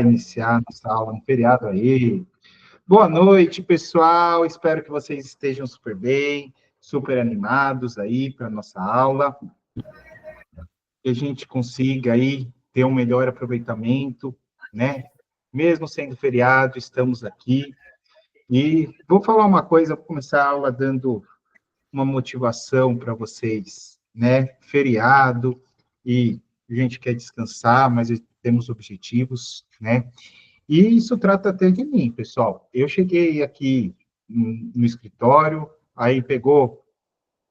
Iniciar nossa aula no feriado aí. Boa noite, pessoal. Espero que vocês estejam super bem, super animados aí para a nossa aula. Que a gente consiga aí ter um melhor aproveitamento, né? Mesmo sendo feriado, estamos aqui. E vou falar uma coisa, vou começar a aula dando uma motivação para vocês, né? Feriado, e a gente quer descansar, mas temos objetivos, né? E isso trata até de mim, pessoal. Eu cheguei aqui no escritório, aí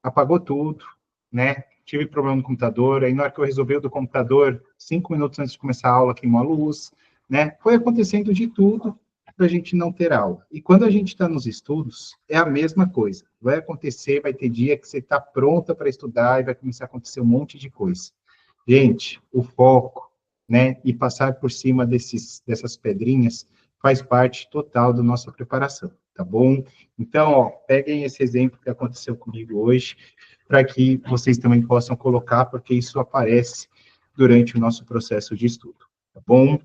apagou tudo, né? Tive problema no computador, aí na hora que eu resolvi o do computador, 5 minutos antes de começar a aula, queimou a luz, né? Foi acontecendo de tudo para a gente não ter aula. E quando a gente está nos estudos, é a mesma coisa. Vai acontecer, vai ter dia que você está pronta para estudar e vai começar a acontecer um monte de coisa. Gente, o foco, né, e passar por cima dessas pedrinhas faz parte total da nossa preparação, tá bom? Então, ó, peguem esse exemplo que aconteceu comigo hoje, para que vocês também possam colocar, porque isso aparece durante o nosso processo de estudo, tá bom?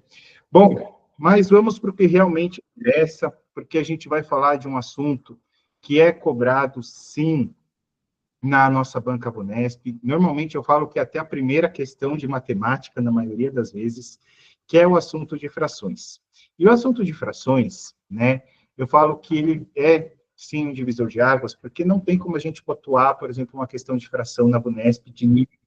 Bom, mas vamos para o que realmente interessa, porque a gente vai falar de um assunto que é cobrado, sim, na nossa banca Vunesp. Normalmente eu falo que até a primeira questão de matemática, na maioria das vezes, que é o assunto de frações. E o assunto de frações, né, eu falo que ele é, sim, um divisor de águas, porque não tem como a gente pontuar, por exemplo, uma questão de fração na Vunesp de nível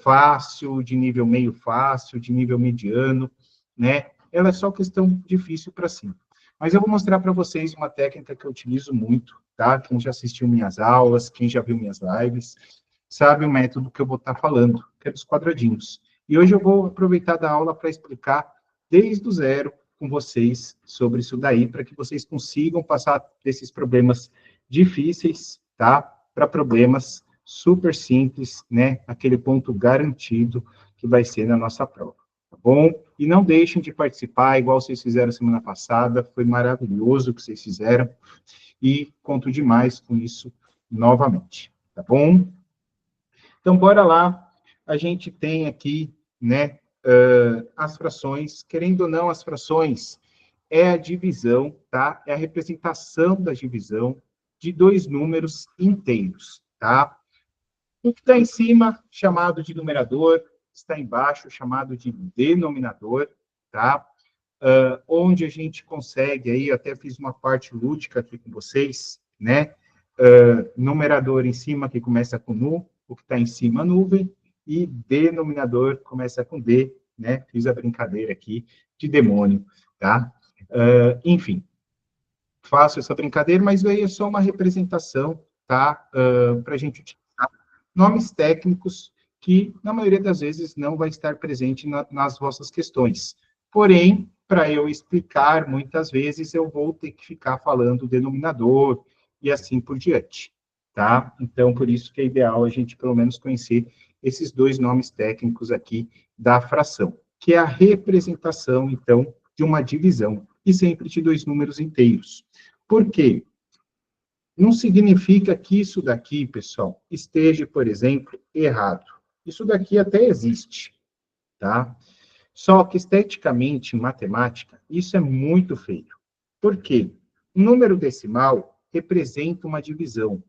fácil, de nível meio fácil, de nível mediano, né? Ela é só questão difícil para cima. Mas eu vou mostrar para vocês uma técnica que eu utilizo muito, tá? Quem já assistiu minhas aulas, quem já viu minhas lives, sabe o método que eu vou estar falando, que é dos quadradinhos. E hoje eu vou aproveitar da aula para explicar desde o zero com vocês sobre isso daí, para que vocês consigam passar desses problemas difíceis, tá? Para problemas super simples, né? Aquele ponto garantido que vai ser na nossa prova, tá bom? E não deixem de participar, igual vocês fizeram semana passada, foi maravilhoso o que vocês fizeram, e conto demais com isso novamente, tá bom? Então, bora lá, a gente tem aqui, né, as frações, querendo ou não, as frações é a divisão, tá? É a representação da divisão de dois números inteiros, tá? O que está em cima, chamado de numerador, está embaixo, chamado de denominador, tá? Onde a gente consegue, aí, até fiz uma parte lúdica aqui com vocês, né? Numerador em cima, que começa com nu, o que está em cima, nuvem, e denominador começa com D, né? Fiz a brincadeira aqui de demônio, tá? Enfim, faço essa brincadeira, mas aí é só uma representação, tá? Para a gente utilizar nomes técnicos que, na maioria das vezes, não vai estar presente nas vossas questões. Porém, para eu explicar, muitas vezes, eu vou ter que ficar falando o denominador e assim por diante, tá? Então, por isso que é ideal a gente, pelo menos, conhecer esses dois nomes técnicos aqui da fração, que é a representação, então, de uma divisão, e sempre de dois números inteiros. Por quê? Não significa que isso daqui, pessoal, esteja, por exemplo, errado. Isso daqui até existe, tá? Só que esteticamente, em matemática, isso é muito feio. Por quê? O número decimal representa uma divisão.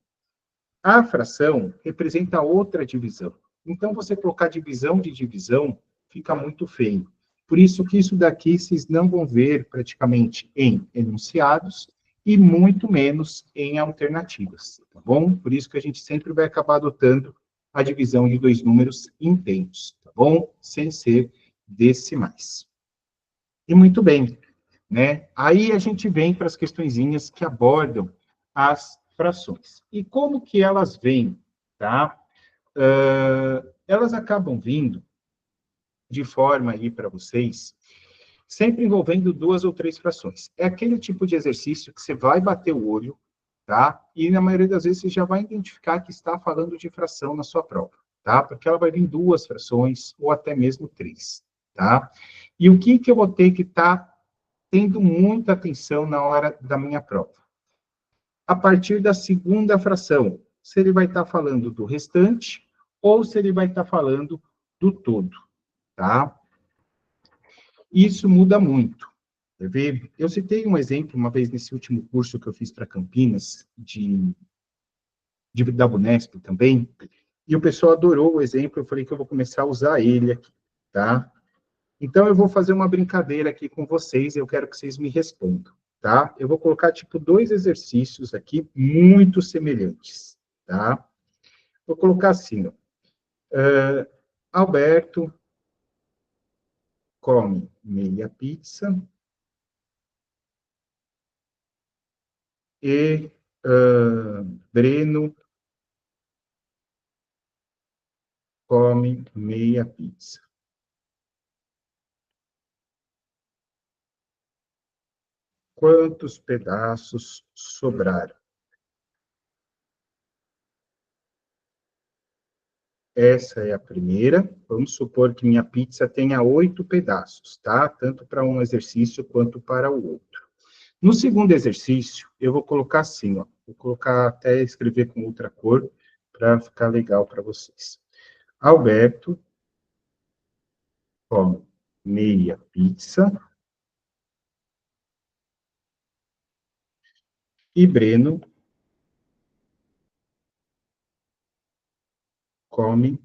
A fração representa outra divisão. Então, você colocar divisão de divisão fica muito feio. Por isso que isso daqui vocês não vão ver praticamente em enunciados e muito menos em alternativas, tá bom? Por isso que a gente sempre vai acabar adotando a divisão de dois números inteiros, tá bom? Sem ser decimais. E muito bem, né? Aí a gente vem para as questõezinhas que abordam as frações. E como que elas vêm, tá? Elas acabam vindo de forma aí para vocês, sempre envolvendo duas ou três frações. É aquele tipo de exercício que você vai bater o olho, tá? E na maioria das vezes você já vai identificar que está falando de fração na sua prova, tá? Porque ela vai vir duas frações ou até mesmo três, tá? E o que eu vou ter que estar tendo muita atenção na hora da minha prova? A partir da segunda fração, se ele vai estar falando do restante ou se ele vai estar falando do todo, tá? Isso muda muito. Quer ver? Eu citei um exemplo uma vez nesse último curso que eu fiz para Campinas, da Unesp também, e o pessoal adorou o exemplo, eu falei que eu vou começar a usar ele aqui, tá? Então, eu vou fazer uma brincadeira aqui com vocês, e eu quero que vocês me respondam, tá? Eu vou colocar, tipo, dois exercícios aqui muito semelhantes, tá? Vou colocar assim, ó. Alberto come meia pizza e Breno come meia pizza. Quantos pedaços sobraram? Essa é a primeira. Vamos supor que minha pizza tenha 8 pedaços, tá? Tanto para um exercício quanto para o outro. No segundo exercício, eu vou colocar assim, ó. Vou colocar até escrever com outra cor para ficar legal para vocês. Alberto come meia pizza e Breno come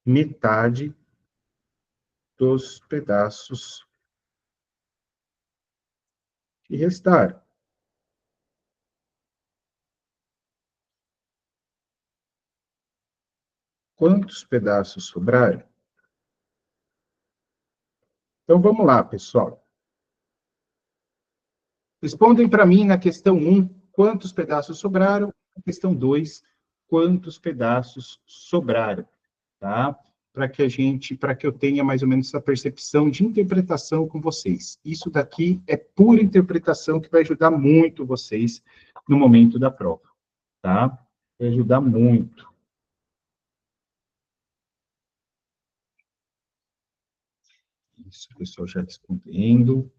metade dos pedaços que restaram. Quantos pedaços sobraram? Então, vamos lá, pessoal. Respondem para mim na questão 1, quantos pedaços sobraram? Na questão 2, quantos pedaços sobraram, tá? Para que eu tenha mais ou menos essa percepção de interpretação com vocês. Isso daqui é pura interpretação que vai ajudar muito vocês no momento da prova, tá? Vai ajudar muito. Isso, pessoal, já respondendo.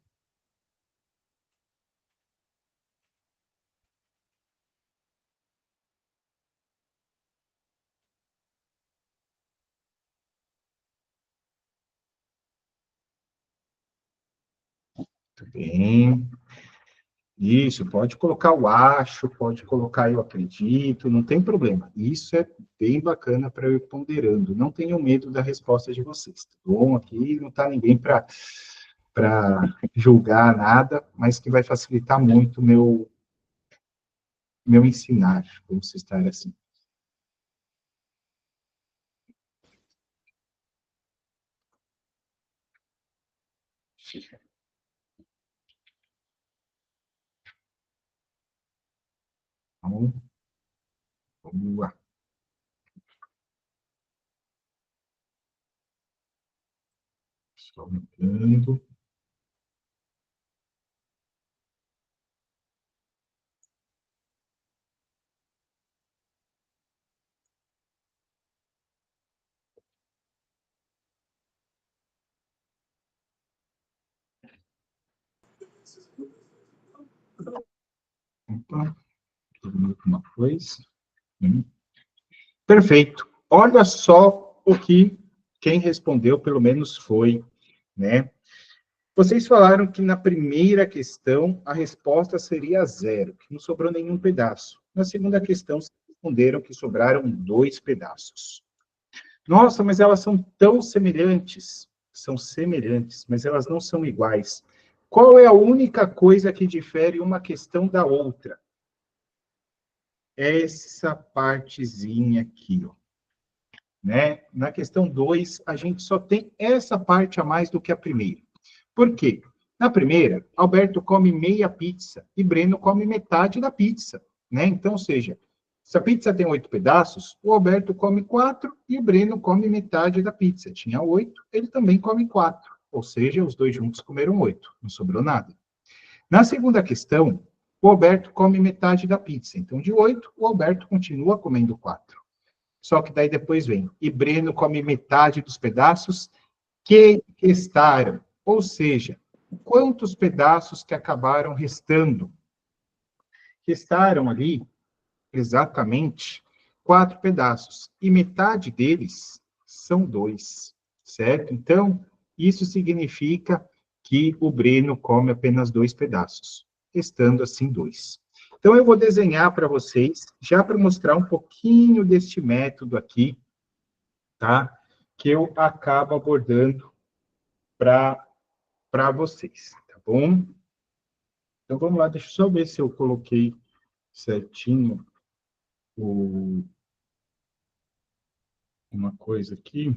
Muito bem. Isso, pode colocar o acho, pode colocar eu acredito, não tem problema. Isso é bem bacana para eu ir ponderando. Não tenham medo da resposta de vocês, tá bom? Aqui não está ninguém para julgar nada, mas que vai facilitar muito o meu ensinar, vamos estar assim. Então, vamos lá. Só aumentando. Opa, uma coisa. Perfeito. Olha só o que quem respondeu, pelo menos, foi, né? Vocês falaram que na primeira questão a resposta seria zero, que não sobrou nenhum pedaço. Na segunda questão, vocês responderam que sobraram 2 pedaços. Nossa, mas elas são tão semelhantes. São semelhantes, mas elas não são iguais. Qual é a única coisa que difere uma questão da outra? Essa partezinha aqui, ó. Né? Na questão 2, a gente só tem essa parte a mais do que a primeira. Por quê? Na primeira, Alberto come meia pizza e Breno come metade da pizza, né? Então, ou seja, se a pizza tem 8 pedaços, o Alberto come 4 e o Breno come metade da pizza. Tinha 8, ele também come 4. Ou seja, os dois juntos comeram 8, não sobrou nada. Na segunda questão, o Alberto come metade da pizza. Então, de 8, o Alberto continua comendo 4. Só que daí depois vem, e Breno come metade dos pedaços que restaram. Ou seja, quantos pedaços que acabaram restando? Restaram ali exatamente 4 pedaços. E metade deles são 2, certo? Então, isso significa que o Breno come apenas 2 pedaços, restando assim 2. Então, eu vou desenhar para vocês, já para mostrar um pouquinho deste método aqui, tá? Que eu acabo abordando para vocês, tá bom? Então, vamos lá, deixa eu só ver se eu coloquei certinho uma coisa aqui.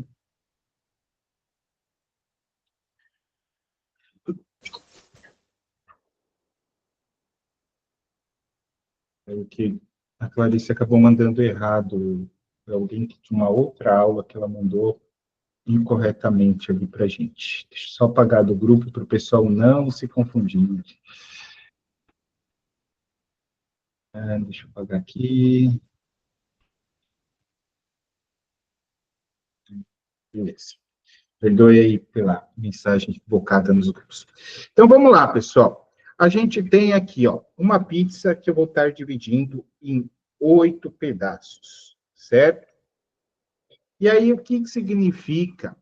É que a Clarice acabou mandando errado para o link de uma outra aula que ela mandou incorretamente ali para a gente. Deixa eu só apagar do grupo para o pessoal não se confundir. Deixa eu apagar aqui. Beleza. Perdoe aí pela mensagem equivocada nos grupos. Então, vamos lá, pessoal. A gente tem aqui, ó, uma pizza que eu vou estar dividindo em 8 pedaços, certo? E aí, o que significa?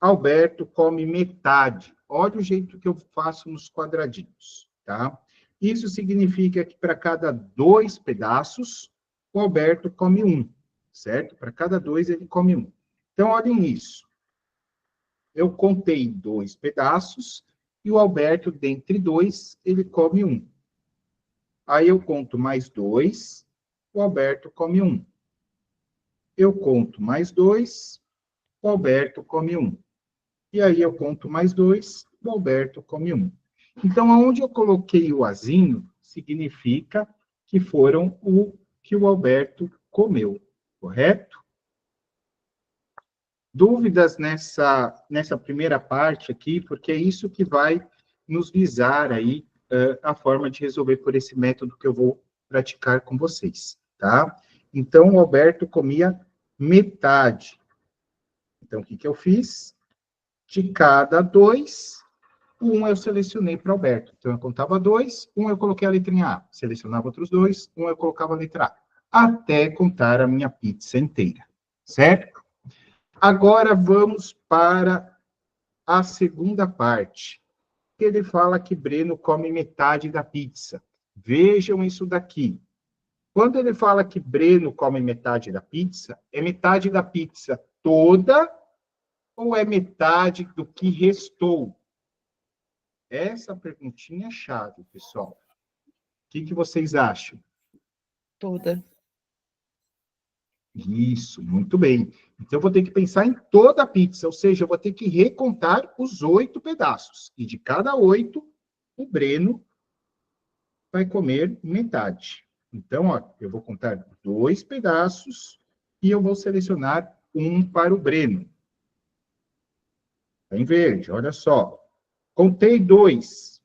Alberto come metade. Olha o jeito que eu faço nos quadradinhos, tá? Isso significa que para cada 2 pedaços, o Alberto come um, certo? Para cada 2, ele come um. Então, olhem isso. Eu contei 2 pedaços e o Alberto, dentre 2, ele come um. Aí eu conto mais 2, o Alberto come um. Eu conto mais 2, o Alberto come um. E aí eu conto mais 2, o Alberto come um. Então, aonde eu coloquei o azinho, significa que foram o que o Alberto comeu, correto? Dúvidas nessa primeira parte aqui, porque é isso que vai nos visar aí a forma de resolver por esse método que eu vou praticar com vocês, tá? Então, o Alberto comia metade. Então, o que eu fiz? De cada 2, um eu selecionei para o Alberto. Então, eu contava 2, um eu coloquei a letrinha A. Selecionava outros 2, um eu colocava a letra A. Até contar a minha pizza inteira, certo? Agora, vamos para a segunda parte. Ele fala que Breno come metade da pizza. Vejam isso daqui. Quando ele fala que Breno come metade da pizza, é metade da pizza toda ou é metade do que restou? Essa perguntinha é chave, pessoal. O que vocês acham? Toda. Isso, muito bem. Então, eu vou ter que pensar em toda a pizza, ou seja, eu vou ter que recontar os 8 pedaços. E de cada 8, o Breno vai comer metade. Então, ó, eu vou contar 2 pedaços e eu vou selecionar um para o Breno. Tá em verde, olha só. Contei 2.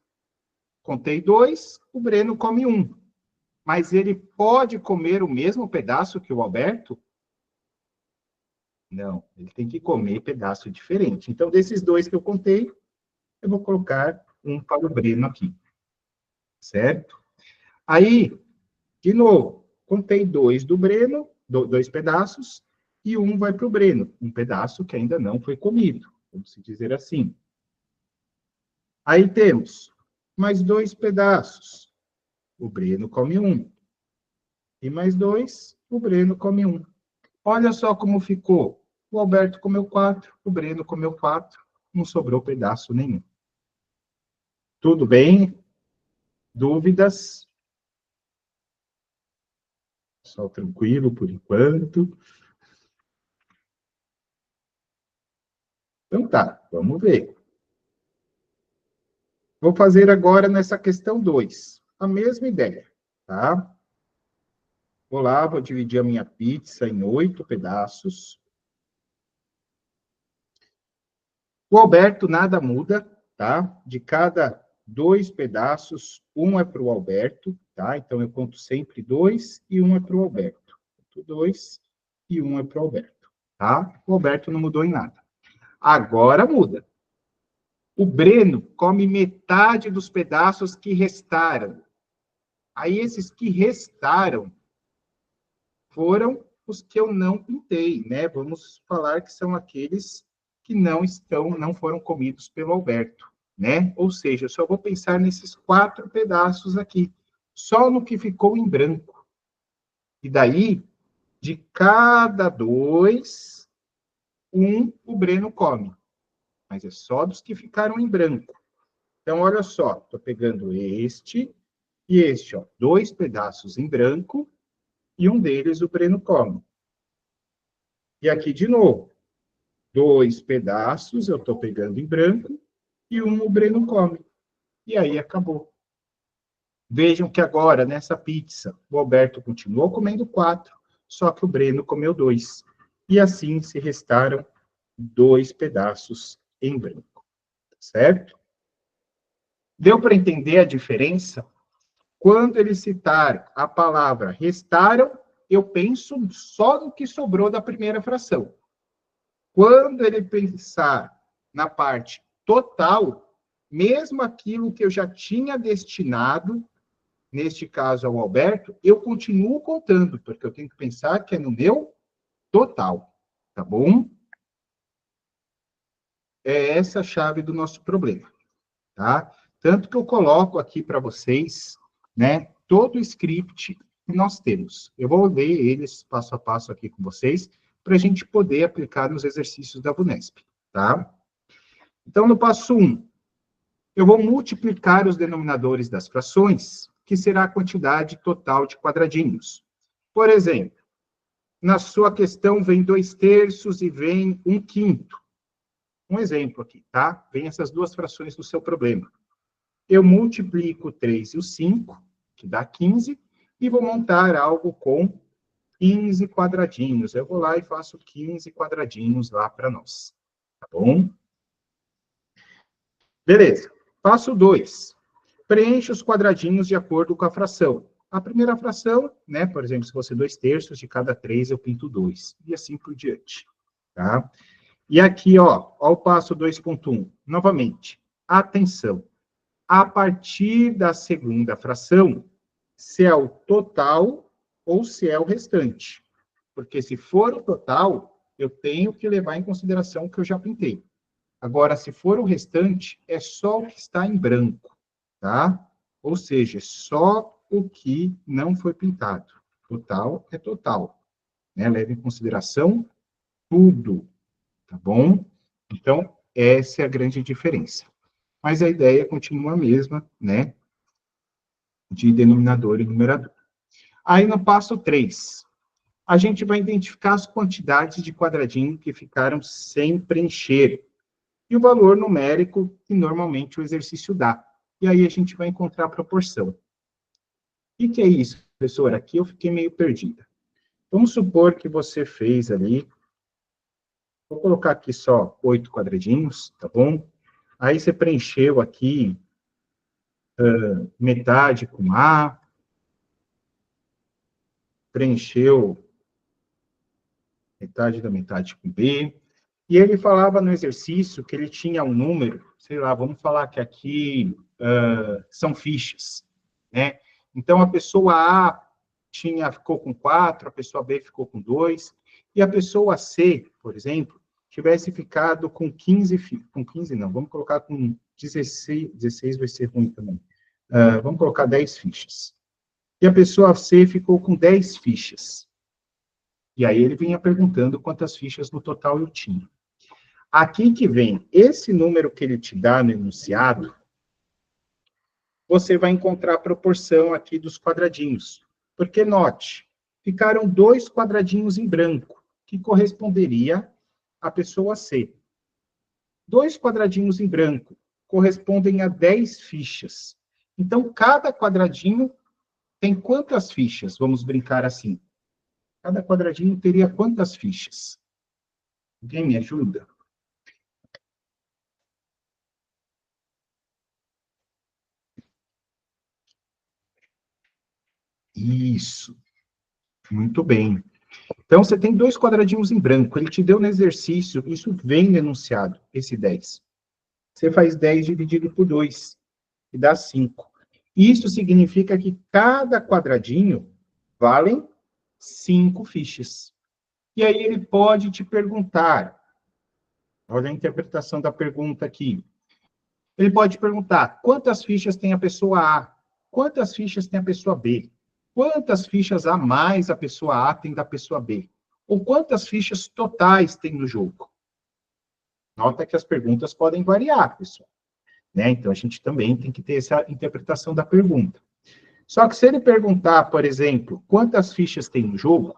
Contei 2, o Breno come um. Mas ele pode comer o mesmo pedaço que o Alberto? Não, ele tem que comer pedaço diferente. Então, desses 2 que eu contei, eu vou colocar um para o Breno aqui. Certo? Aí, de novo, contei 2 do Breno, 2 pedaços, e um vai para o Breno, um pedaço que ainda não foi comido, vamos dizer assim. Aí temos mais 2 pedaços. O Breno come um. E mais 2, o Breno come um. Olha só como ficou. O Alberto comeu 4, o Breno comeu 4, não sobrou pedaço nenhum. Tudo bem? Dúvidas? Só tranquilo por enquanto. Então tá, vamos ver. Vou fazer agora nessa questão 2. A mesma ideia, tá? Vou lá, vou dividir a minha pizza em 8 pedaços. O Alberto nada muda, tá? De cada 2 pedaços, um é para o Alberto, tá? Então, eu conto sempre 2 e um é para o Alberto. 2 e um é para o Alberto, tá? O Alberto não mudou em nada. Agora muda. O Breno come metade dos pedaços que restaram. Aí, esses que restaram foram os que eu não pintei, né? Vamos falar que são aqueles que não foram comidos pelo Alberto. né? Ou seja, eu só vou pensar nesses 4 pedaços aqui, só no que ficou em branco. E daí, de cada 2, o Breno come. Mas é só dos que ficaram em branco. Então, olha só, estou pegando este e este, ó, 2 pedaços em branco, e um deles o Breno come. E aqui, de novo, 2 pedaços eu estou pegando em branco, e o Breno come. E aí acabou. Vejam que agora, nessa pizza, o Alberto continuou comendo 4, só que o Breno comeu 2. E assim se restaram 2 pedaços em branco. Certo? Deu para entender a diferença? Quando ele citar a palavra restaram, eu penso só no que sobrou da primeira fração. Quando ele pensar na parte total, mesmo aquilo que eu já tinha destinado, neste caso ao Alberto, eu continuo contando, porque eu tenho que pensar que é no meu total, tá bom? É essa a chave do nosso problema, tá? Tanto que eu coloco aqui para vocês, né, todo o script que nós temos. Eu vou ler eles passo a passo aqui com vocês, para a gente poder aplicar nos exercícios da VUNESP, tá? Então, no passo 1, eu vou multiplicar os denominadores das frações, que será a quantidade total de quadradinhos. Por exemplo, na sua questão vem 2/3 e vem 1/5. Um exemplo aqui, tá? Vem essas 2 frações do seu problema. Eu multiplico o 3 e o 5, que dá 15, e vou montar algo com 15 quadradinhos. Eu vou lá e faço 15 quadradinhos lá para nós. Tá bom? Beleza. Passo 2. Preencha os quadradinhos de acordo com a fração. A primeira fração, né, por exemplo, se fosse 2/3, de cada 3 eu pinto 2. E assim por diante. Tá? E aqui, ó o passo 2.1. Novamente, atenção. A partir da segunda fração, se é o total ou se é o restante. Porque se for o total, eu tenho que levar em consideração o que eu já pintei. Agora, se for o restante, é só o que está em branco, tá? Ou seja, só o que não foi pintado. Total é total, né? Leve em consideração tudo, tá bom? Então, essa é a grande diferença. Mas a ideia continua a mesma, né? De denominador e numerador. Aí, no passo 3, a gente vai identificar as quantidades de quadradinho que ficaram sem preencher e o valor numérico que normalmente o exercício dá. E aí a gente vai encontrar a proporção. O que é isso, professor? Aqui eu fiquei meio perdida. Vamos supor que você fez ali, vou colocar aqui só 8 quadradinhos, tá bom? Aí você preencheu aqui metade com A, preencheu metade da metade com B, e ele falava no exercício que ele tinha um número, sei lá, vamos falar que aqui são fichas, né? Então, a pessoa A ficou com 4, a pessoa B ficou com 2, e a pessoa C, por exemplo, tivesse ficado com 15, com 15 não, vamos colocar com 16, 16 vai ser ruim também. Vamos colocar 10 fichas. E a pessoa C ficou com 10 fichas. E aí ele vinha perguntando quantas fichas no total eu tinha. Aqui que vem esse número que ele te dá no enunciado, você vai encontrar a proporção aqui dos quadradinhos. Porque, note, ficaram 2 quadradinhos em branco, que corresponderia à pessoa C. 2 quadradinhos em branco correspondem a 10 fichas. Então, cada quadradinho tem quantas fichas? Vamos brincar assim. Cada quadradinho teria quantas fichas? Alguém me ajuda? Isso. Muito bem. Então, você tem 2 quadradinhos em branco. Ele te deu no exercício, isso vem no enunciado, esse 10. Você faz 10 dividido por 2, e dá 5. Isso significa que cada quadradinho valem 5 fichas. E aí ele pode te perguntar, olha a interpretação da pergunta aqui. Ele pode perguntar, quantas fichas tem a pessoa A? Quantas fichas tem a pessoa B? Quantas fichas a mais a pessoa A tem da pessoa B? Ou quantas fichas totais tem no jogo? Nota que as perguntas podem variar, pessoal. Né? Então, a gente também tem que ter essa interpretação da pergunta. Só que se ele perguntar, por exemplo, quantas fichas tem no jogo,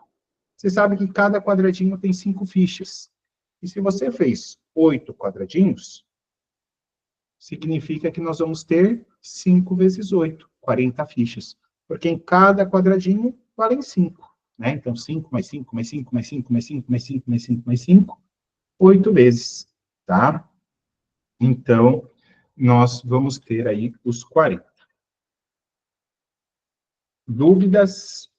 você sabe que cada quadradinho tem 5 fichas. E se você fez 8 quadradinhos, significa que nós vamos ter 5 vezes 8, 40 fichas. Porque em cada quadradinho valem 5. Né? Então, 5 mais 5, mais 5, mais 5, mais 5, mais 5, mais 5, mais 5, 8 vezes. Tá? Então, nós vamos ter aí os 40. Dúvidas?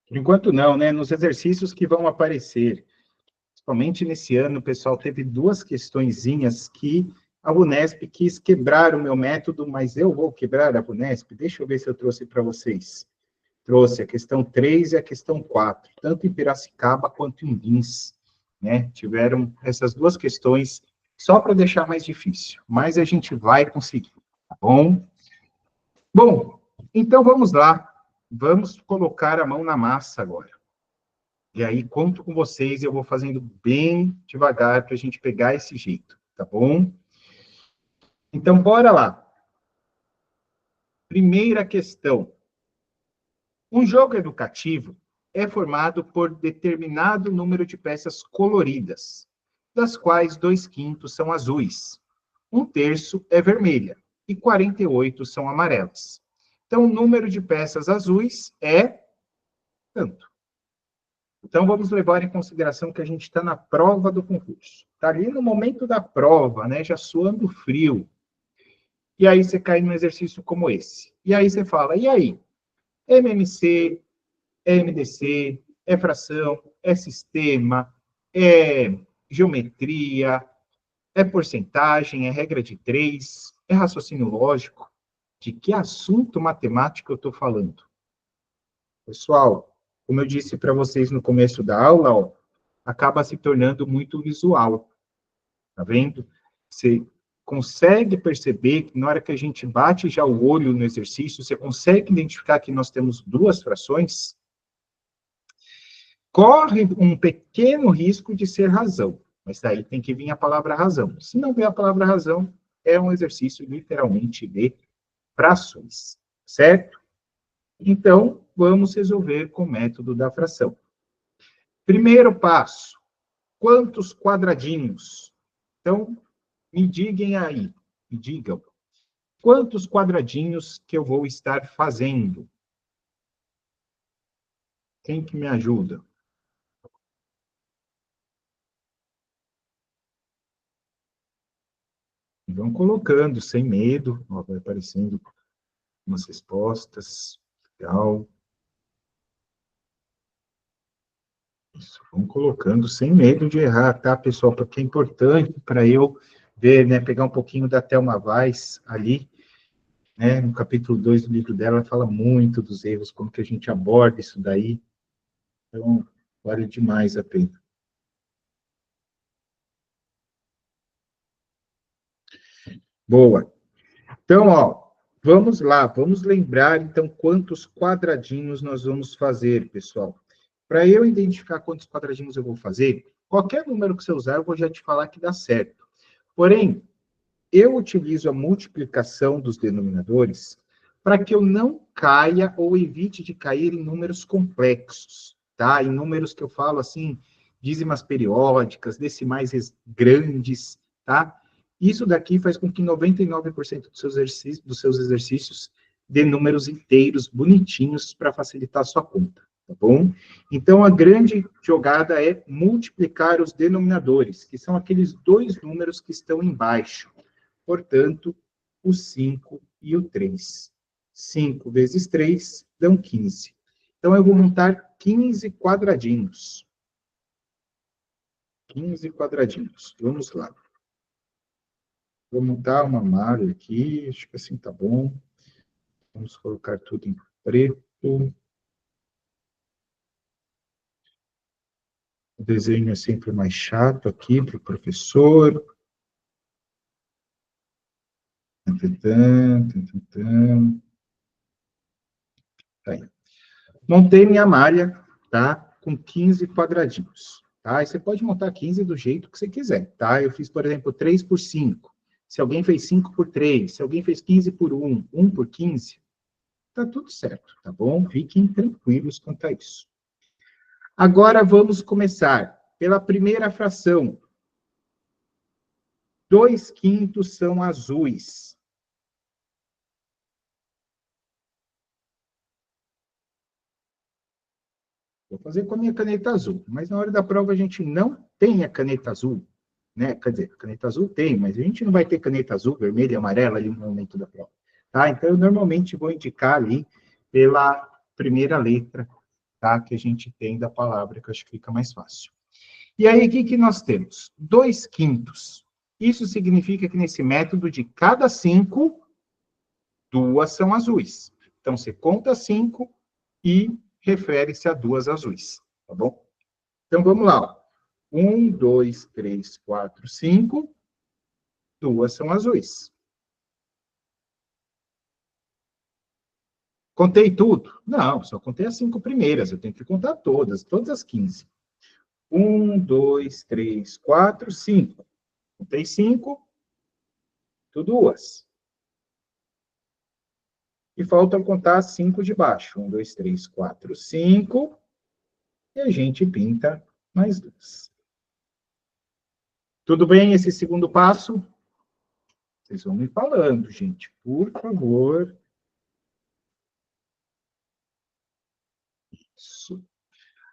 Por enquanto não, né? Nos exercícios que vão aparecer, principalmente nesse ano, o pessoal teve 2 questõezinhas que a Unesp quis quebrar o meu método, mas eu vou quebrar a Unesp. Deixa eu ver se eu trouxe para vocês. Trouxe a questão 3 e a questão 4, tanto em Piracicaba quanto em Lins, né? Tiveram essas 2 questões só para deixar mais difícil, mas a gente vai conseguir, tá bom? Bom, então vamos lá. Vamos colocar a mão na massa agora. E aí, conto com vocês, eu vou fazendo bem devagar para a gente pegar esse jeito, tá bom? Então, bora lá. Primeira questão. Um jogo educativo é formado por determinado número de peças coloridas, das quais 2/5 são azuis, 1/3 é vermelha e 48 são amarelas. Então, o número de peças azuis é tanto. Então, vamos levar em consideração que a gente está na prova do concurso. Está ali no momento da prova, né, já suando frio. E aí você cai num exercício como esse. E aí você fala, e aí? MMC, MDC, é fração, é sistema, é geometria, é porcentagem, é regra de 3, é raciocínio lógico. De que assunto matemático eu estou falando? Pessoal, como eu disse para vocês no começo da aula, ó, acaba se tornando muito visual. Tá vendo? Você consegue perceber que na hora que a gente bate já o olho no exercício, você consegue identificar que nós temos 2 frações? Corre um pequeno risco de ser razão, mas daí tem que vir a palavra razão. Se não vier a palavra razão, é um exercício literalmente de frações, certo? Então, vamos resolver com o método da fração. Primeiro passo, quantos quadradinhos? Então, me digam, quantos quadradinhos que eu vou estar fazendo? Quem que me ajuda? Vão colocando, sem medo, ó, vai aparecendo umas respostas, legal. Isso, vão colocando sem medo de errar, tá, pessoal? Porque é importante para eu ver, né, pegar um pouquinho da Thelma Weiss ali, né, no capítulo 2 do livro dela, ela fala muito dos erros, como que a gente aborda isso daí. Então, vale demais a pena. Boa. Então, ó, vamos lá, vamos lembrar, então, quantos quadradinhos nós vamos fazer, pessoal. Para eu identificar quantos quadradinhos eu vou fazer, qualquer número que você usar, eu vou já te falar que dá certo. Porém, eu utilizo a multiplicação dos denominadores para que eu não caia ou evite de cair em números complexos, tá? Em números que eu falo assim, dízimas periódicas, decimais grandes, tá? Isso daqui faz com que 99% dos seus exercícios dê números inteiros, bonitinhos, para facilitar a sua conta, tá bom? Então, a grande jogada é multiplicar os denominadores, que são aqueles 2 números que estão embaixo. Portanto, o 5 e o 3. 5 vezes 3 dão 15. Então, eu vou montar 15 quadradinhos. 15 quadradinhos. Vamos lá. Vou montar uma malha aqui, acho que assim tá bom. Vamos colocar tudo em preto. O desenho é sempre mais chato aqui para o professor. Tá aí. Montei minha malha, tá? Com 15 quadradinhos, tá? E você pode montar 15 do jeito que você quiser, tá? Eu fiz, por exemplo, 3 por 5. Se alguém fez 5 por 3, se alguém fez 15 por 1, 1 por 15, tá tudo certo, tá bom? Fiquem tranquilos quanto a isso. Agora vamos começar pela primeira fração. 2/5 são azuis. Vou fazer com a minha caneta azul, mas na hora da prova a gente não tem a caneta azul, né? Quer dizer, a caneta azul tem, mas a gente não vai ter caneta azul, vermelha e amarela ali no momento da prova, tá? Então, eu normalmente vou indicar ali pela primeira letra, tá? Que a gente tem da palavra, que eu acho que fica mais fácil. E aí, o que nós temos? 2/5. Isso significa que nesse método, de cada 5, 2 são azuis. Então, você conta 5 e refere-se a 2 azuis, tá bom? Então, vamos lá. 1, 2, 3, 4, 5. 2 são azuis. Contei tudo? Não, só contei as 5 primeiras. Eu tenho que contar todas as 15. 1, 2, 3, 4, 5. Contei 5, tudo 2. E faltam contar 5 de baixo. 1, 2, 3, 4, 5. E a gente pinta mais 2. Tudo bem esse segundo passo? Vocês vão me falando, gente, por favor. Isso.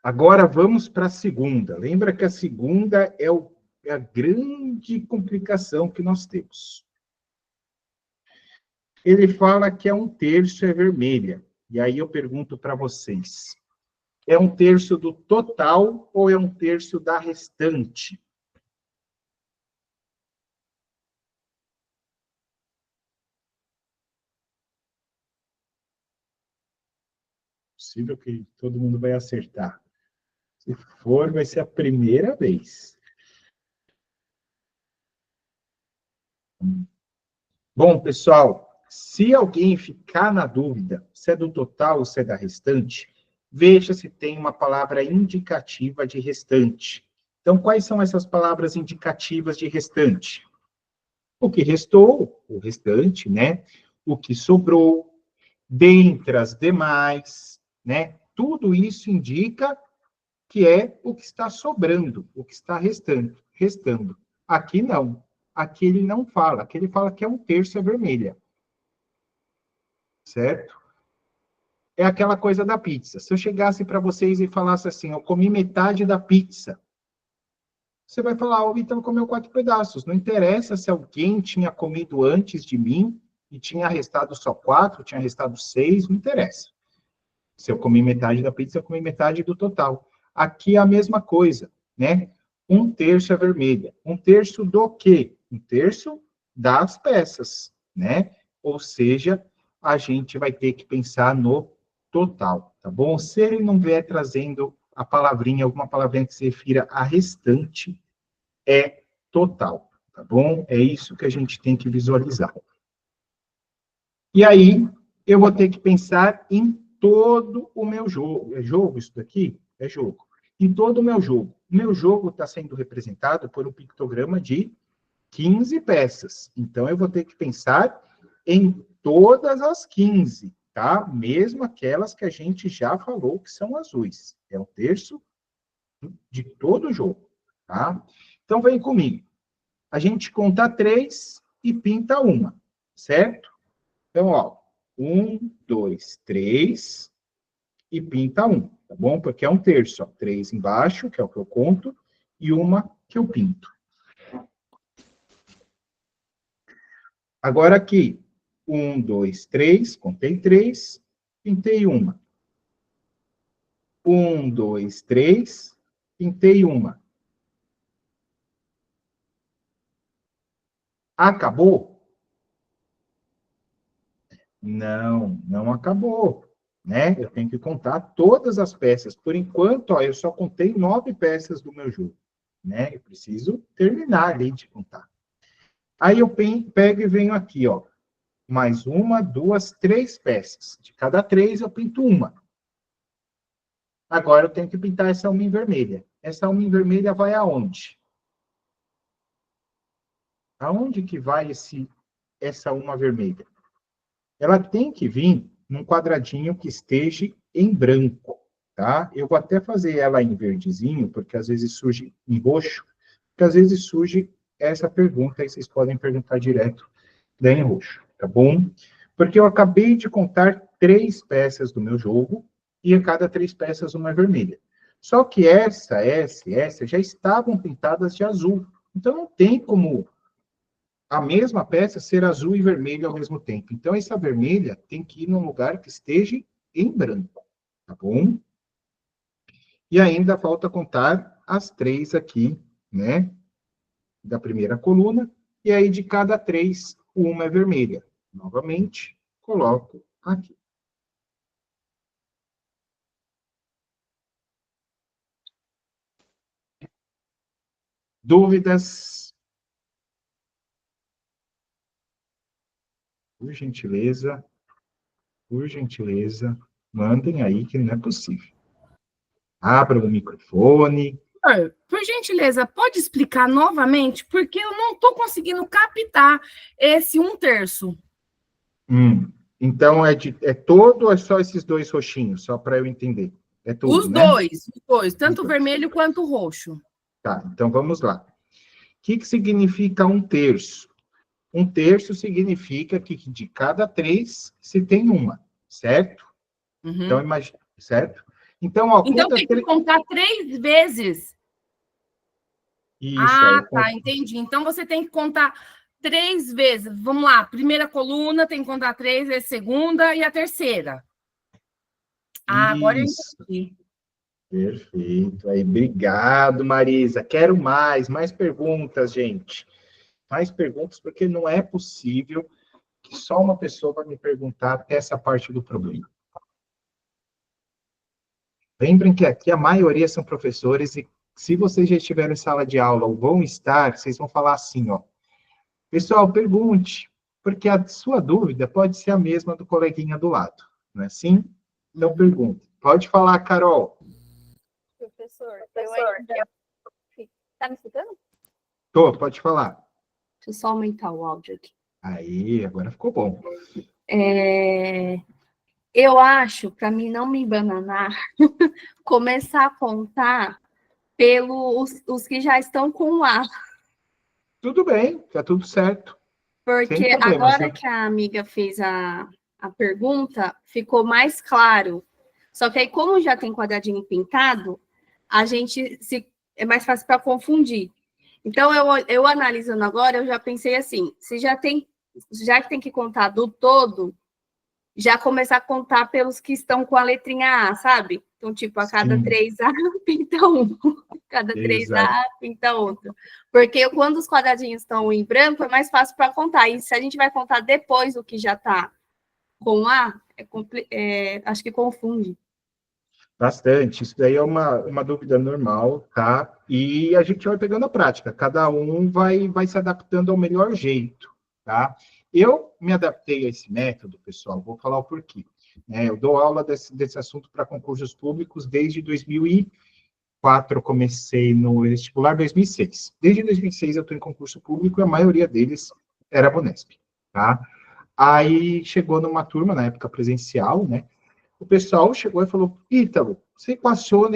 Agora vamos para a segunda. Lembra que a segunda é a grande complicação que nós temos. Ele fala que é 1/3 é vermelha. E aí eu pergunto para vocês: é 1/3 do total ou é 1/3 da restante? Possível que todo mundo vai acertar. Se for, vai ser a primeira vez. Bom, pessoal, se alguém ficar na dúvida se é do total ou se é da restante, veja se tem uma palavra indicativa de restante. Então, quais são essas palavras indicativas de restante? O que restou, o restante, né? O que sobrou, dentre as demais, né? Tudo isso indica que é o que está sobrando, o que está restando. Aqui não. Aqui ele não fala. Aqui ele fala que é 1/3 é vermelha. Certo? É aquela coisa da pizza. Se eu chegasse para vocês e falasse assim, eu comi metade da pizza, você vai falar, o Vitor comeu 4 pedaços. Não interessa se alguém tinha comido antes de mim e tinha restado só 4, tinha restado 6, não interessa. Se eu comi metade da pizza, eu comi metade do total. Aqui é a mesma coisa, né? 1/3 é vermelha. 1/3 do quê? 1/3 das peças, né? Ou seja, a gente vai ter que pensar no total, tá bom? Se ele não vier trazendo a palavrinha, alguma palavrinha que se refira a restante, é total, tá bom? É isso que a gente tem que visualizar. E aí, eu vou ter que pensar em todo o meu jogo. É jogo isso daqui? É jogo. Em todo o meu jogo. O meu jogo está sendo representado por um pictograma de 15 peças. Então, eu vou ter que pensar em todas as 15, tá? Mesmo aquelas que a gente já falou que são azuis. É 1/3 de todo o jogo, tá? Então, vem comigo. A gente conta 3 e pinta uma, certo? Então, ó, 1, 2, 3 e pinta 1, tá bom? Porque é 1/3, ó. 3 embaixo, que é o que eu conto, e uma que eu pinto. Agora aqui, 1, 2, 3, contei 3, pintei uma. 1, 2, 3, pintei uma. Acabou? Não, não acabou. né? Eu tenho que contar todas as peças. Por enquanto, ó, eu só contei 9 peças do meu jogo, né? Eu preciso terminar ali de contar. Aí eu pego e venho aqui, ó. Mais uma, duas, 3 peças. De cada 3, eu pinto uma. Agora eu tenho que pintar essa uma em vermelha. Essa uma em vermelha vai aonde? Aonde que vai essa uma vermelha? Ela tem que vir num quadradinho que esteja em branco, tá? Eu vou até fazer ela em verdezinho, porque às vezes surge em roxo, porque às vezes surge essa pergunta, e vocês podem perguntar direto daí em roxo, tá bom? Porque eu acabei de contar 3 peças do meu jogo, e a cada 3 peças uma é vermelha. Só que essa e essa já estavam pintadas de azul. Então não tem como a mesma peça ser azul e vermelho ao mesmo tempo. Então, essa vermelha tem que ir num lugar que esteja em branco, tá bom? E ainda falta contar as 3 aqui, né? Da primeira coluna. E aí, de cada 3, uma é vermelha. Novamente, coloco aqui. Dúvidas? Por gentileza, mandem aí que não é possível. Abra o microfone. Por gentileza, pode explicar novamente? Porque eu não estou conseguindo captar esse 1/3. Então, é todo ou é só esses 2 roxinhos? Só para eu entender. É tudo, Os né? dois, tanto o Os dois. vermelho quanto o roxo. Tá, então vamos lá. O que significa 1/3? 1/3 significa que de cada 3 se tem uma, certo? Uhum. Então, imagina, certo? Então, ó, Então conta tem que contar 3 vezes. Isso, Tá, entendi. Então você tem que contar 3 vezes. Vamos lá, primeira coluna tem que contar 3 vezes, segunda e a terceira. Agora eu Isso. entendi. Perfeito. Aí, obrigado, Marisa. Quero mais perguntas, gente. Mais perguntas, porque não é possível que só uma pessoa vai me perguntar até essa parte do problema. Lembrem que aqui a maioria são professores e se vocês já estiverem em sala de aula ou vão estar, vocês vão falar assim, ó. Pessoal, pergunte, porque a sua dúvida pode ser a mesma do coleguinha do lado, não é assim? Então, pergunte. Pode falar, Carol. Professor, eu ainda... Tá me escutando? Tô, pode falar. Deixa eu só aumentar o áudio aqui. Aí, agora ficou bom. Eu acho, para mim não me embananar, começar a contar pelos os que já estão com o A. Tudo bem, tá tudo certo. Porque agora que a amiga fez a pergunta, ficou mais claro. Só que aí, como já tem quadradinho pintado, a gente é mais fácil para confundir. Então, eu analisando agora, eu já pensei assim, já que tem que contar do todo, já começar a contar pelos que estão com a letrinha A, sabe? Então, tipo, a cada 3A pinta um, cada 3A pinta outro. Porque quando os quadradinhos estão em branco, é mais fácil para contar. E se a gente vai contar depois o que já está com A, acho que confunde. Bastante. Isso daí é uma dúvida normal, tá? E a gente vai pegando a prática. Cada um vai se adaptando ao melhor jeito, tá? Eu me adaptei a esse método, pessoal. Vou falar o porquê. Eu dou aula desse assunto para concursos públicos desde 2004. Eu comecei no vestibular 2006. Desde 2006 eu estou em concurso público e a maioria deles era Bonesp, tá? Aí chegou numa turma, na época presencial, né? O pessoal chegou e falou, Ítalo, você equaciona,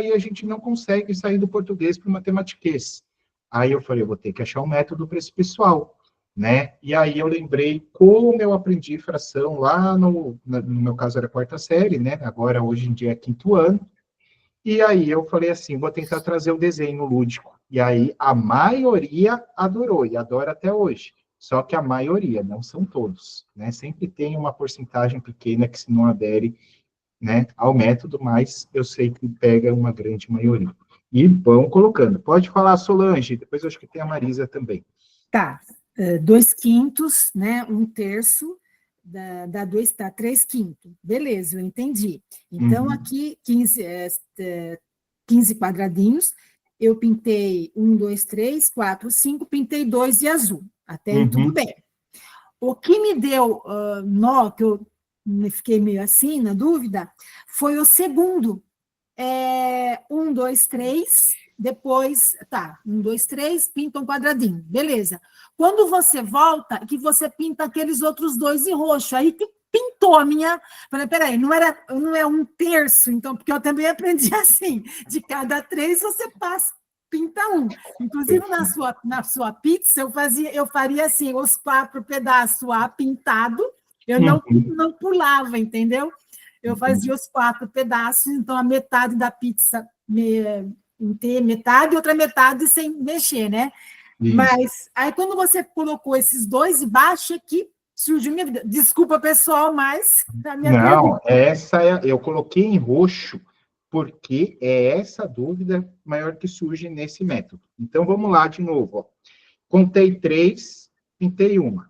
e a gente não consegue sair do português para o matematiquês. Aí eu falei, eu vou ter que achar um método para esse pessoal, né? E aí eu lembrei como eu aprendi fração lá no meu caso era 4ª série, né? Agora, hoje em dia, é 5º ano. E aí eu falei assim, vou tentar trazer o desenho lúdico. E aí a maioria adorou, e adora até hoje. Só que a maioria, não são todos, né? Sempre tem uma porcentagem pequena que se não adere, né, ao método, mas eu sei que pega uma grande maioria. E vão colocando. Pode falar, Solange, depois eu acho que tem a Marisa também. Tá, 2/5, né, 1/3, dá 3/5. Beleza, eu entendi. Então, aqui, 15 quadradinhos, eu pintei 1, 2, 3, 4, 5, pintei 2 de azul. Até aí, tudo bem. O que me deu nó, que eu fiquei meio assim, na dúvida, foi o segundo. 1, 2, 3, depois, 1, 2, 3, pinta um quadradinho, beleza. Quando você volta, que você pinta aqueles outros 2 em roxo, aí que pintou a minha... Falei, peraí, não é 1/3, então, porque eu também aprendi assim, de cada 3 você pinta 1. Inclusive, na sua pizza, eu faria assim, os 4 pedaços A pintado, eu não pulava, entendeu? Eu fazia os 4 pedaços, então a metade da pizza inteira, metade, outra metade sem mexer, né? Isso. Mas aí quando você colocou esses 2 embaixo, aqui surgiu minha vida. Desculpa, pessoal, mas a minha pergunta. Eu coloquei em roxo, porque é essa dúvida maior que surge nesse método. Então, vamos lá de novo. Ó. Contei 3, pintei 1.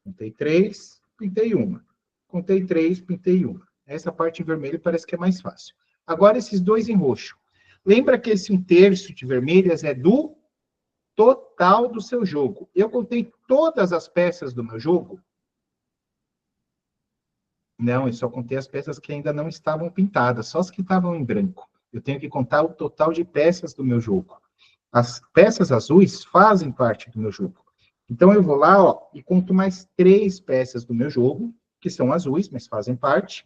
Contei 3, pintei 1. Contei 3, pintei 1. Essa parte em vermelho parece que é mais fácil. Agora, esses 2 em roxo. Lembra que esse 1/3 de vermelhas é do total do seu jogo. Eu contei todas as peças do meu jogo? Não, eu só contei as peças que ainda não estavam pintadas, só as que estavam em branco. Eu tenho que contar o total de peças do meu jogo. As peças azuis fazem parte do meu jogo. Então, eu vou lá, ó, e conto mais 3 peças do meu jogo, que são azuis, mas fazem parte.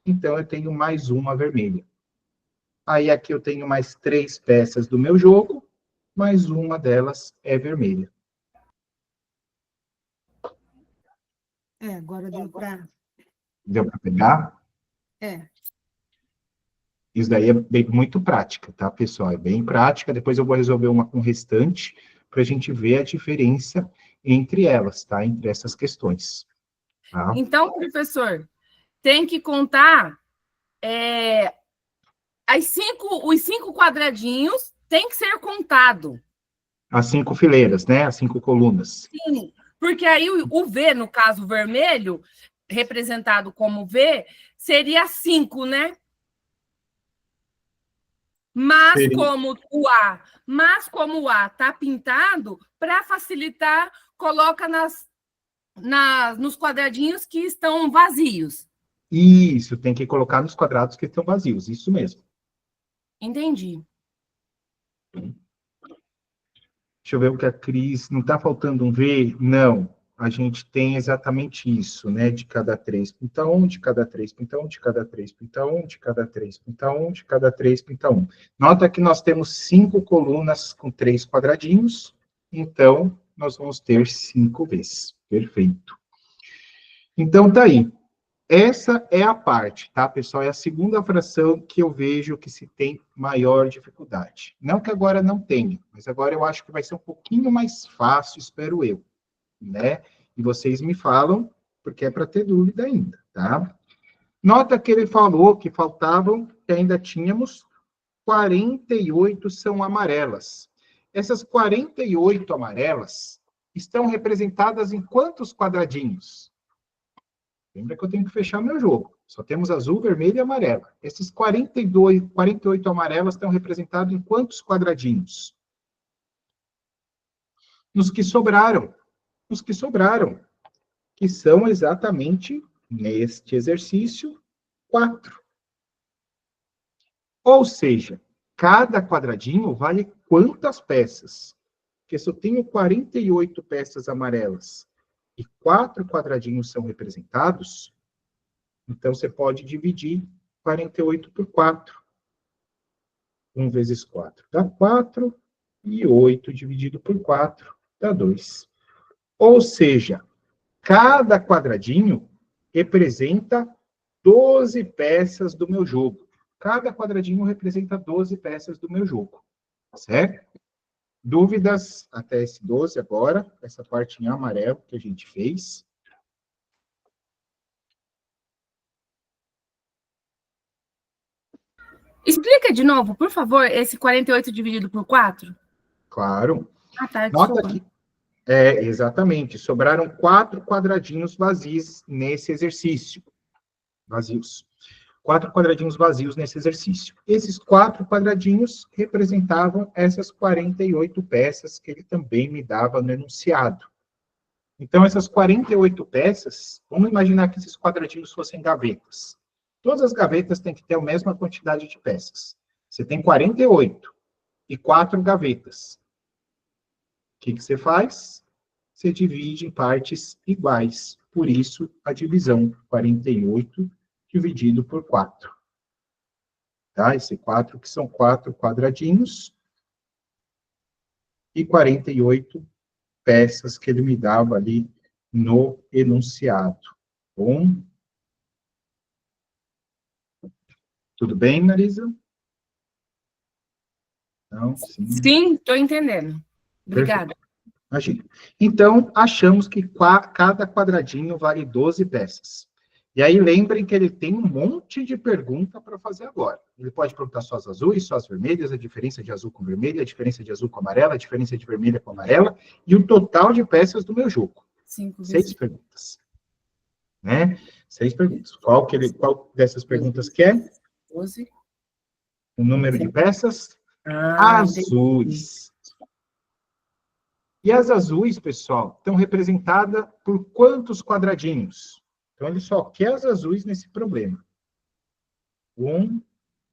Então, eu tenho mais uma vermelha. Aí, aqui eu tenho mais 3 peças do meu jogo, mais uma delas é vermelha. Agora deu para... Deu para pegar? Isso daí é muito prática, tá, pessoal? É bem prática. Depois eu vou resolver uma com o restante, para a gente ver a diferença entre elas, tá? Entre essas questões. Tá? Então, professor, tem que contar os 5 quadradinhos, tem que ser contado. As 5 fileiras, né? As 5 colunas. Sim, porque aí o V, no caso vermelho, representado como V, seria 5, né? Mas como o A está pintado, para facilitar, coloca nos quadradinhos que estão vazios. Isso, tem que colocar nos quadrados que estão vazios, isso mesmo. Entendi. Deixa eu ver o que a Cris... Não está faltando um V? Não. A gente tem exatamente isso, né? De cada 3, pinta 1, de cada 3, pinta 1, de cada 3, pinta 1, de cada 3, pinta 1, de cada 3, pinta 1. Nota que nós temos 5 colunas com 3 quadradinhos, então nós vamos ter 5 vezes. Perfeito. Então, tá aí. Essa é a parte, tá, pessoal? É a segunda fração que eu vejo que se tem maior dificuldade. Não que agora não tenha, mas agora eu acho que vai ser um pouquinho mais fácil, espero eu, né? E vocês me falam, porque é para ter dúvida ainda, tá? Nota que ele falou que faltavam, que ainda tínhamos, 48 são amarelas. Essas 48 amarelas estão representadas em quantos quadradinhos? Lembra que eu tenho que fechar meu jogo. Só temos azul, vermelho e amarelo. Esses 48 amarelas estão representados em quantos quadradinhos? Nos que sobraram. Os que sobraram. Que são exatamente, neste exercício, 4. Ou seja, cada quadradinho vale quantas peças? Porque se eu tenho 48 peças amarelas e 4 quadradinhos são representados, então você pode dividir 48 por 4. 1 vezes 4 dá 4, e 8 dividido por 4 dá 2. Ou seja, cada quadradinho representa 12 peças do meu jogo. Cada quadradinho representa 12 peças do meu jogo. Certo? Dúvidas até esse 12 agora, essa parte em amarelo que a gente fez. Explica de novo, por favor, esse 48 dividido por 4? Claro. Ah, tá, Nota que Exatamente. Sobraram 4 quadradinhos vazios nesse exercício. Vazios. 4 quadradinhos vazios nesse exercício. Esses 4 quadradinhos representavam essas 48 peças que ele também me dava no enunciado. Então, essas 48 peças, vamos imaginar que esses quadradinhos fossem gavetas. Todas as gavetas têm que ter a mesma quantidade de peças. Você tem 48 e 4 gavetas. O que você faz? Você divide em partes iguais. Por isso, a divisão 48 dividido por 4. Tá? Esse 4 que são 4 quadradinhos e 48 peças que ele me dava ali no enunciado. Bom? Tudo bem, Marisa? Não, sim. Sim, estou entendendo. Obrigada. Perfeito. Imagina. Então, achamos que cada quadradinho vale 12 peças. E aí, lembrem que ele tem um monte de pergunta para fazer agora. Ele pode perguntar só as azuis, só as vermelhas, a diferença de azul com vermelho, a diferença de azul com amarela, a diferença de vermelha com amarela, e o total de peças do meu jogo. 6 perguntas. Né? 6 perguntas. Qual dessas perguntas que é? 12. O número de peças? Azuis. E as azuis, pessoal, estão representadas por quantos quadradinhos? Então, ele só quer as azuis nesse problema. 1,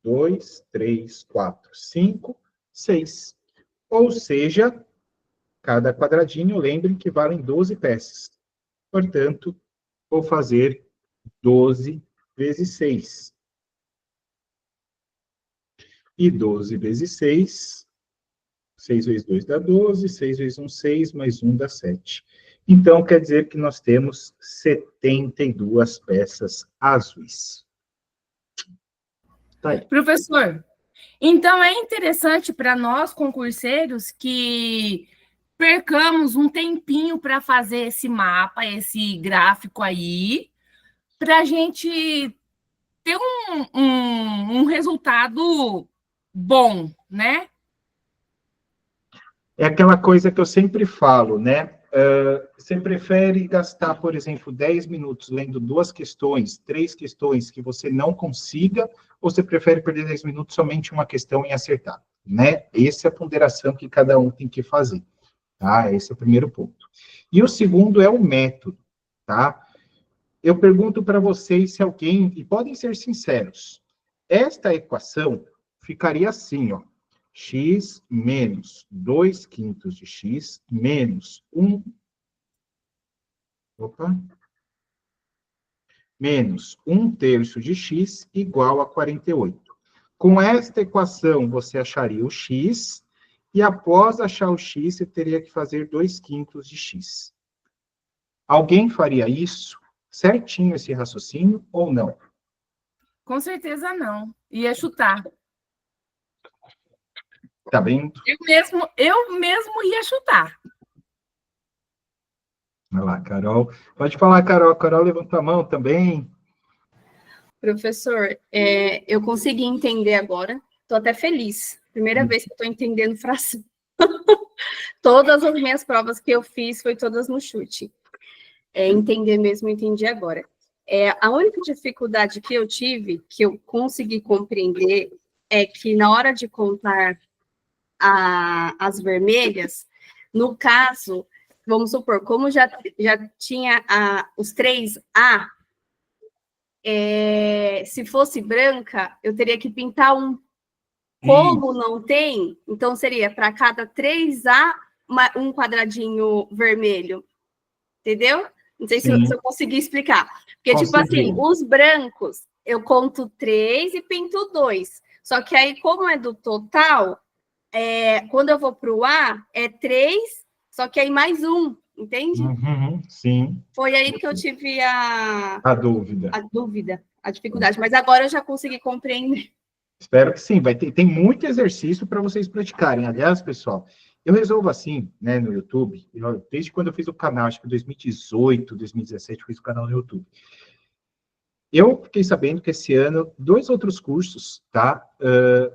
2, 3, 4, 5, 6. Ou seja, cada quadradinho, lembrem que valem 12 peças. Portanto, vou fazer 12 vezes 6. E 12 vezes 6, 6 vezes 2 dá 12, 6 vezes 1, 6, mais 1 dá 7. Então, quer dizer que nós temos 72 peças azuis. Tá aí. Professor, então é interessante para nós, concurseiros, que percamos um tempinho para fazer esse mapa, esse gráfico aí, para a gente ter um resultado bom, né? É aquela coisa que eu sempre falo, né? Você prefere gastar, por exemplo, 10 minutos lendo 2 questões, 3 questões que você não consiga, ou você prefere perder 10 minutos somente uma questão e acertar, né? Essa é a ponderação que cada um tem que fazer, tá? Esse é o primeiro ponto. E o segundo é o método, tá? Eu pergunto para vocês se alguém, e podem ser sinceros, esta equação ficaria assim, ó. X menos 2 quintos de x menos 1 terço de x igual a 48. Com esta equação, você acharia o x, e após achar o x, você teria que fazer 2 quintos de x. Alguém faria isso? Certinho esse raciocínio ou não? Com certeza não. Ia chutar. Tá vendo? Eu mesmo ia chutar. Vai lá, Carol. Pode falar, Carol. Carol levanta a mão também. Professor, eu consegui entender agora. Estou até feliz. Primeira vez que estou entendendo fração. Todas as minhas provas que eu fiz foi todas no chute. Entender mesmo, entendi agora. A única dificuldade que eu tive, que eu consegui compreender, é que na hora de contar as vermelhas, no caso, vamos supor, como já tinha os 3A, se fosse branca, eu teria que pintar um. Como não tem, então seria para cada 3A, um quadradinho vermelho. Entendeu? Não sei se eu consegui explicar. Porque, tipo assim, os brancos, eu conto 3 e pinto 2. Só que aí, como é do total, quando eu vou para o A, é 3, só que aí mais 1, entende? Sim. Foi aí que eu tive a dúvida. A dificuldade. Mas agora eu já consegui compreender. Espero que sim. Tem muito exercício para vocês praticarem. Aliás, pessoal, eu resolvo assim, né, no YouTube, desde quando eu fiz o canal, acho que em 2018, 2017, eu fiz o canal no YouTube. Eu fiquei sabendo que esse ano, 2 outros cursos, tá,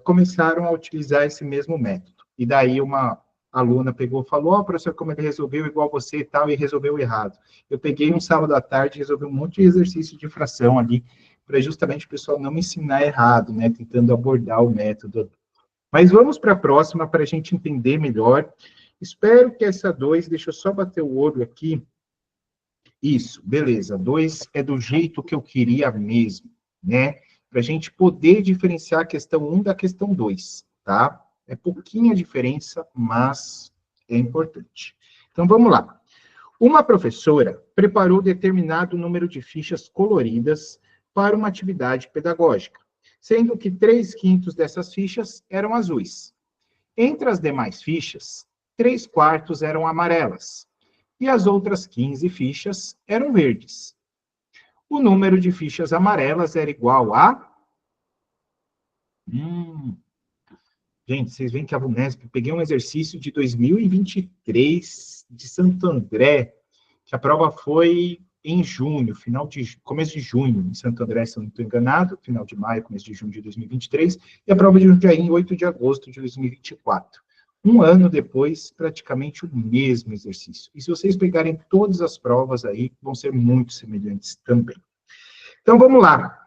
começaram a utilizar esse mesmo método. E daí uma a aluna pegou e falou, ó, professor, como ele resolveu igual você e tal, e resolveu errado. Eu peguei um sábado à tarde e resolvi um monte de exercício de fração ali, para justamente o pessoal não me ensinar errado, né, tentando abordar o método. Mas vamos para a próxima, para a gente entender melhor. Espero que essa 2, deixa eu só bater o olho aqui. Isso, beleza. 2 é do jeito que eu queria mesmo, né? Para a gente poder diferenciar a questão 1 da questão 2, tá? É pouquinha diferença, mas é importante. Então, vamos lá. Uma professora preparou determinado número de fichas coloridas para uma atividade pedagógica, sendo que 3/5 dessas fichas eram azuis. Entre as demais fichas, 3/4 eram amarelas, e as outras 15 fichas eram verdes. O número de fichas amarelas era igual a... Gente, vocês veem que a VUNESP, peguei um exercício de 2023 de Santo André, que a prova foi em junho, começo de junho, em Santo André, se eu não estou enganado, final de maio, começo de junho de 2023, e a prova de Jundiaí em 8 de agosto de 2024. Um ano depois, praticamente o mesmo exercício. E se vocês pegarem todas as provas aí, vão ser muito semelhantes também. Então, vamos lá.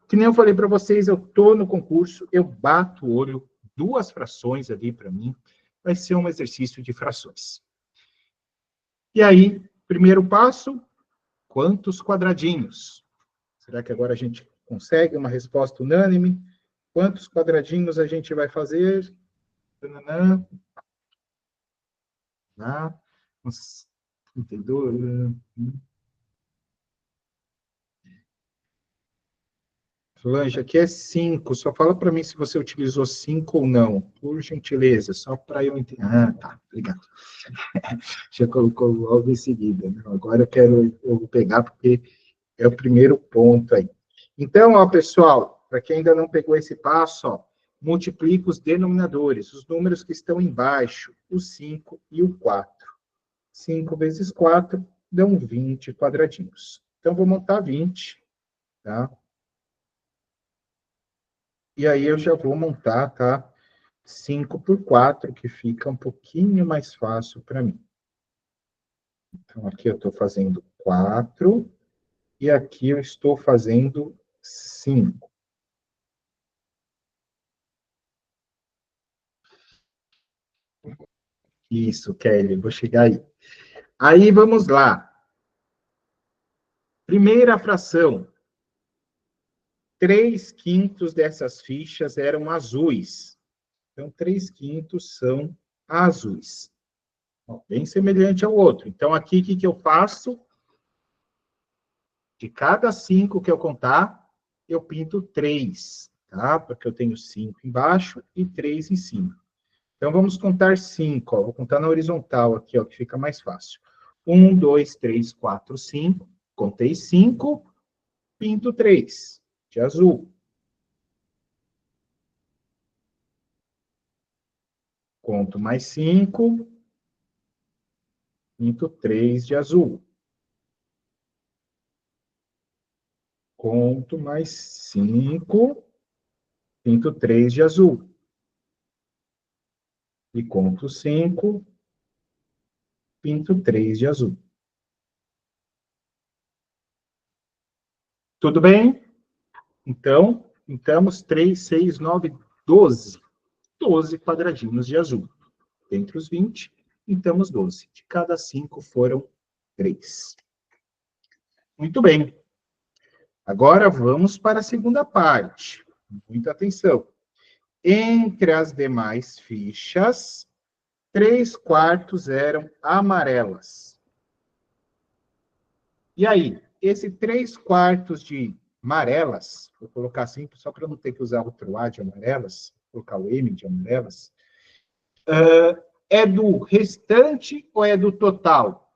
Que nem eu falei para vocês, eu estou no concurso, eu bato o olho, 2 frações ali para mim, vai ser um exercício de frações. E aí, primeiro passo, quantos quadradinhos? Será que agora a gente consegue uma resposta unânime? Quantos quadradinhos a gente vai fazer? Tananã. Ah, uns 32. Solange, aqui é 5. Só fala para mim se você utilizou 5 ou não. Por gentileza, só para eu entender. Ah, tá. Obrigado. Já colocou logo em seguida. Né? Agora eu vou pegar, porque é o primeiro ponto aí. Então, ó, pessoal, para quem ainda não pegou esse passo, ó, multiplica os denominadores, os números que estão embaixo, o 5 e o 4. 5 vezes 4 dão 20 quadradinhos. Então, vou montar 20, tá? E aí eu já vou montar, tá? 5 por 4, que fica um pouquinho mais fácil para mim. Então, aqui eu estou fazendo 4, e aqui eu estou fazendo 5. Isso, Kelly, vou chegar aí. Aí, vamos lá. Primeira fração. 3/5 dessas fichas eram azuis. Então, 3/5 são azuis. Bem semelhante ao outro. Então, aqui, o que eu faço? De cada 5 que eu contar, eu pinto 3, tá? Porque eu tenho 5 embaixo e 3 em cima. Então, vamos contar 5, ó. Vou contar na horizontal aqui, ó, que fica mais fácil. 1, 2, 3, 4, 5. Contei 5, pinto 3, de azul. Conto mais 5, pinto 3 de azul. Conto mais 5, pinto 3 de azul. E conto 5, pinto 3 de azul. Tudo bem? Então, pintamos 3, 6, 9, 12. 12 quadradinhos de azul. Dentre os 20, pintamos 12. De cada 5 foram 3. Muito bem. Agora vamos para a segunda parte. Muita atenção. Entre as demais fichas, 3/4 eram amarelas. E aí, esse 3/4 de amarelas, vou colocar assim, só para não ter que usar outro A de amarelas, vou colocar o M de amarelas, é do restante ou é do total?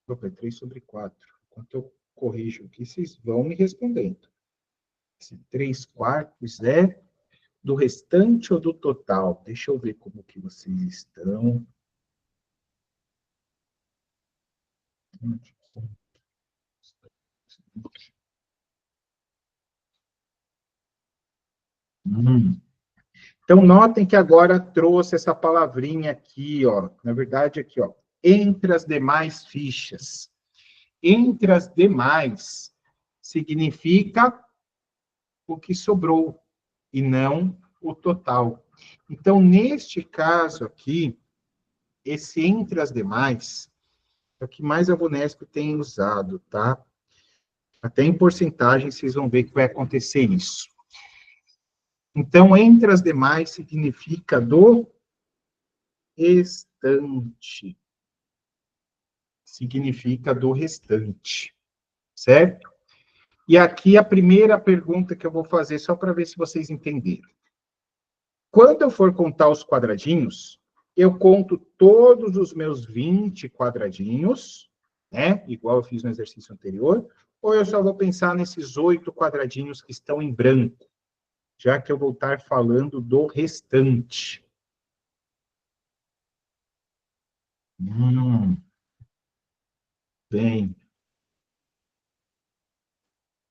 Opa, é 3/4. Enquanto eu corrijo aqui, vocês vão me respondendo. Esse 3/4 é do restante ou do total? Deixa eu ver como que vocês estão. Então, notem que agora trouxe essa palavrinha aqui, ó. Na verdade, aqui, ó. Entre as demais fichas. Entre as demais significa o que sobrou e não o total. Então, neste caso aqui, esse entre as demais é o que mais a Vunesp tem usado, tá? Até em porcentagem, vocês vão ver que vai acontecer isso. Então, entre as demais significa do restante. Significa do restante, certo? E aqui a primeira pergunta que eu vou fazer, só para ver se vocês entenderam. Quando eu for contar os quadradinhos, eu conto todos os meus 20 quadradinhos, né? Igual eu fiz no exercício anterior, ou eu só vou pensar nesses 8 quadradinhos que estão em branco, já que eu vou estar falando do restante. Bem.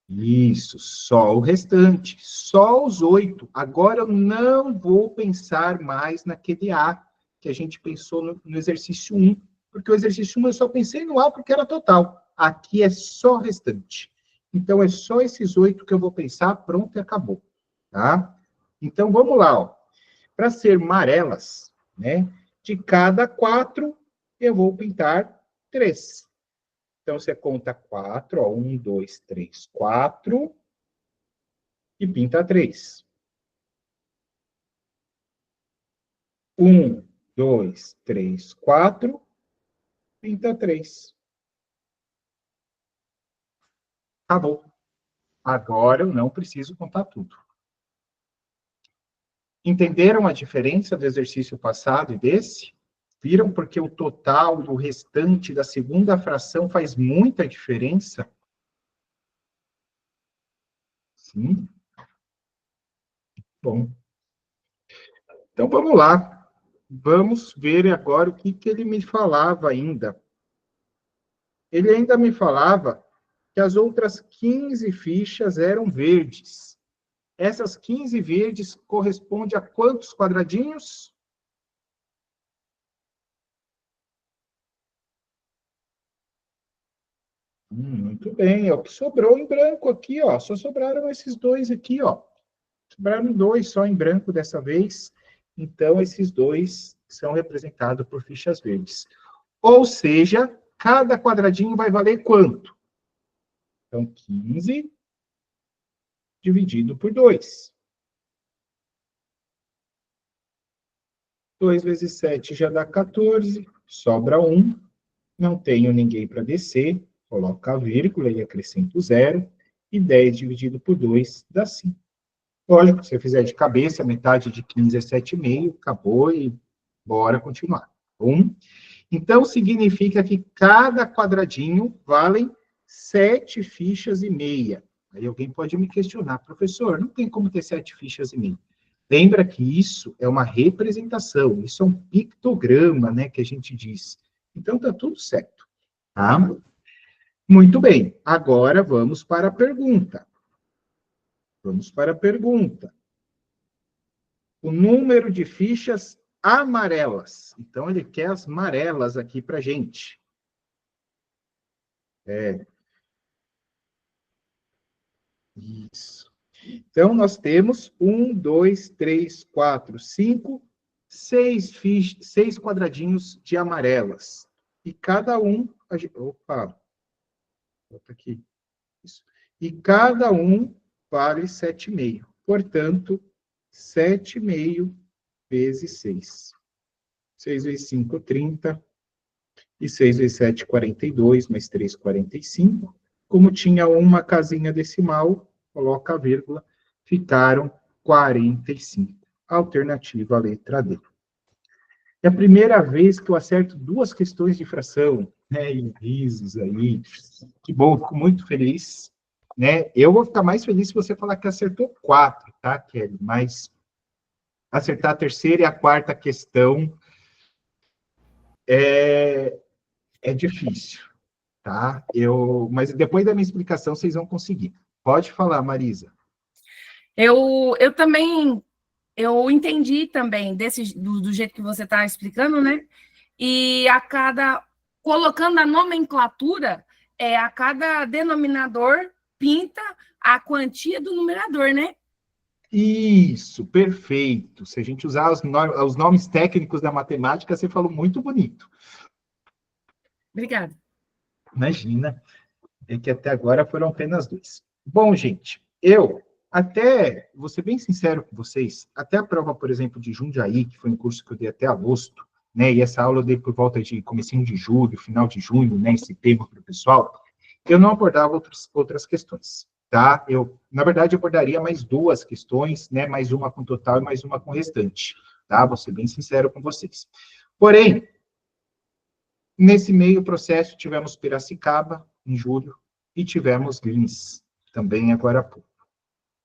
Isso, só o restante, só os 8. Agora eu não vou pensar mais naquele A que a gente pensou no exercício 1, porque o exercício 1 eu só pensei no A porque era total. Aqui é só restante. Então, é só esses 8 que eu vou pensar, pronto, e acabou. Tá? Então, vamos lá, ó. Para ser amarelas, né? De cada 4, eu vou pintar 3. Então, você conta 4, ó, 1, 2, 3, 4, e pinta 3. 1, 2, 3, 4, pinta 3. Acabou. Agora eu não preciso contar tudo. Entenderam a diferença do exercício passado e desse? Viram porque o total do restante da segunda fração faz muita diferença? Sim. Bom. Então, vamos lá. Vamos ver agora o que ele me falava ainda. Ele ainda me falava que as outras 15 fichas eram verdes. Essas 15 verdes correspondem a quantos quadradinhos? Muito bem, é o que sobrou em branco aqui, ó. Só sobraram esses 2 aqui, ó. Sobraram 2 só em branco dessa vez. Então, esses 2 são representados por fichas verdes. Ou seja, cada quadradinho vai valer quanto? Então, 15 dividido por 2. 2 vezes 7 já dá 14, sobra 1. Não tenho ninguém para descer, coloco a vírgula e acrescento 0. E 10 dividido por 2 dá 5. Lógico, se você fizer de cabeça, metade de 15 é 7,5, acabou e bora continuar. Então, significa que cada quadradinho vale 7 fichas e meia. Aí alguém pode me questionar, professor, não tem como ter 7 fichas e meia. Lembra que isso é uma representação, isso é um pictograma, né, que a gente diz. Então, tá tudo certo, tá? Muito bem, agora vamos para a pergunta. Vamos para a pergunta. O número de fichas amarelas. Então, ele quer as amarelas aqui para a gente. Isso. Então, nós temos 1, 2, 3, 4, 5, 6 quadradinhos de amarelas. E cada um... Opa! Volta aqui. Isso. E cada um vale 7,5. Portanto, 7,5 vezes 6. 6 vezes 5, 30. E 6 vezes 7, 42. Mais 3, 45. Como tinha uma casinha decimal, coloca a vírgula, ficaram 45. Alternativa, a letra D. É a primeira vez que eu acerto 2 questões de fração, né? E risos aí. Que bom, fico muito feliz. Né? Eu vou ficar mais feliz se você falar que acertou 4, tá, Kelly? Mas acertar a terceira e a quarta questão é difícil, tá? Mas depois da minha explicação, vocês vão conseguir. Pode falar, Marisa. Eu também eu entendi também do jeito que você está explicando, né? E colocando a nomenclatura, a cada denominador pinta a quantia do numerador, né? Isso, perfeito. Se a gente usar os nomes técnicos da matemática, você falou muito bonito. Obrigada. Imagina, é que até agora foram apenas 2. Bom, gente, vou ser bem sincero com vocês, até a prova, por exemplo, de Jundiaí, que foi um curso que eu dei até agosto, né, e essa aula eu dei por volta de comecinho de julho, final de junho, né, esse tema para o pessoal, eu não abordava outras questões, tá? Na verdade, abordaria mais 2 questões, né, mais uma com total e mais uma com restante, tá? Vou ser bem sincero com vocês. Porém, nesse meio processo, tivemos Piracicaba, em julho, e tivemos Lins, também agora há pouco.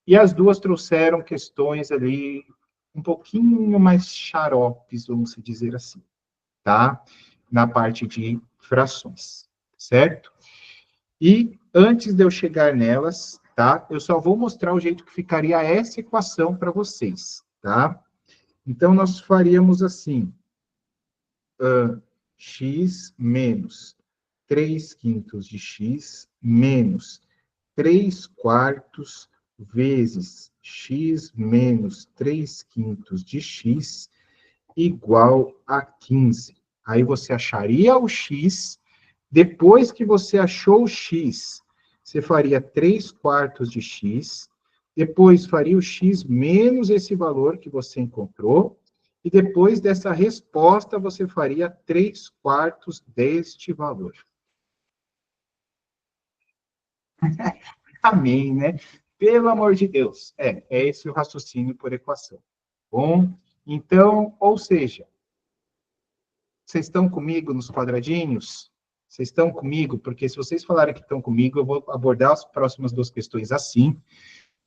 E as 2 trouxeram questões ali um pouquinho mais xaropes, vamos dizer assim, tá? Na parte de frações, certo? E antes de eu chegar nelas, tá? Eu só vou mostrar o jeito que ficaria essa equação para vocês, tá? Então, nós faríamos assim, x menos 3/5 de x menos 3/4 vezes x menos 3/5 de x igual a 15. Aí você acharia o x, depois que você achou o x, você faria 3/4 de x, depois faria o x menos esse valor que você encontrou, e depois dessa resposta você faria 3/4 deste valor. Amém, né? Pelo amor de Deus. É esse o raciocínio por equação. Bom, então, ou seja, vocês estão comigo nos quadradinhos? Vocês estão comigo? Porque se vocês falarem que estão comigo, eu vou abordar as próximas 2 questões assim,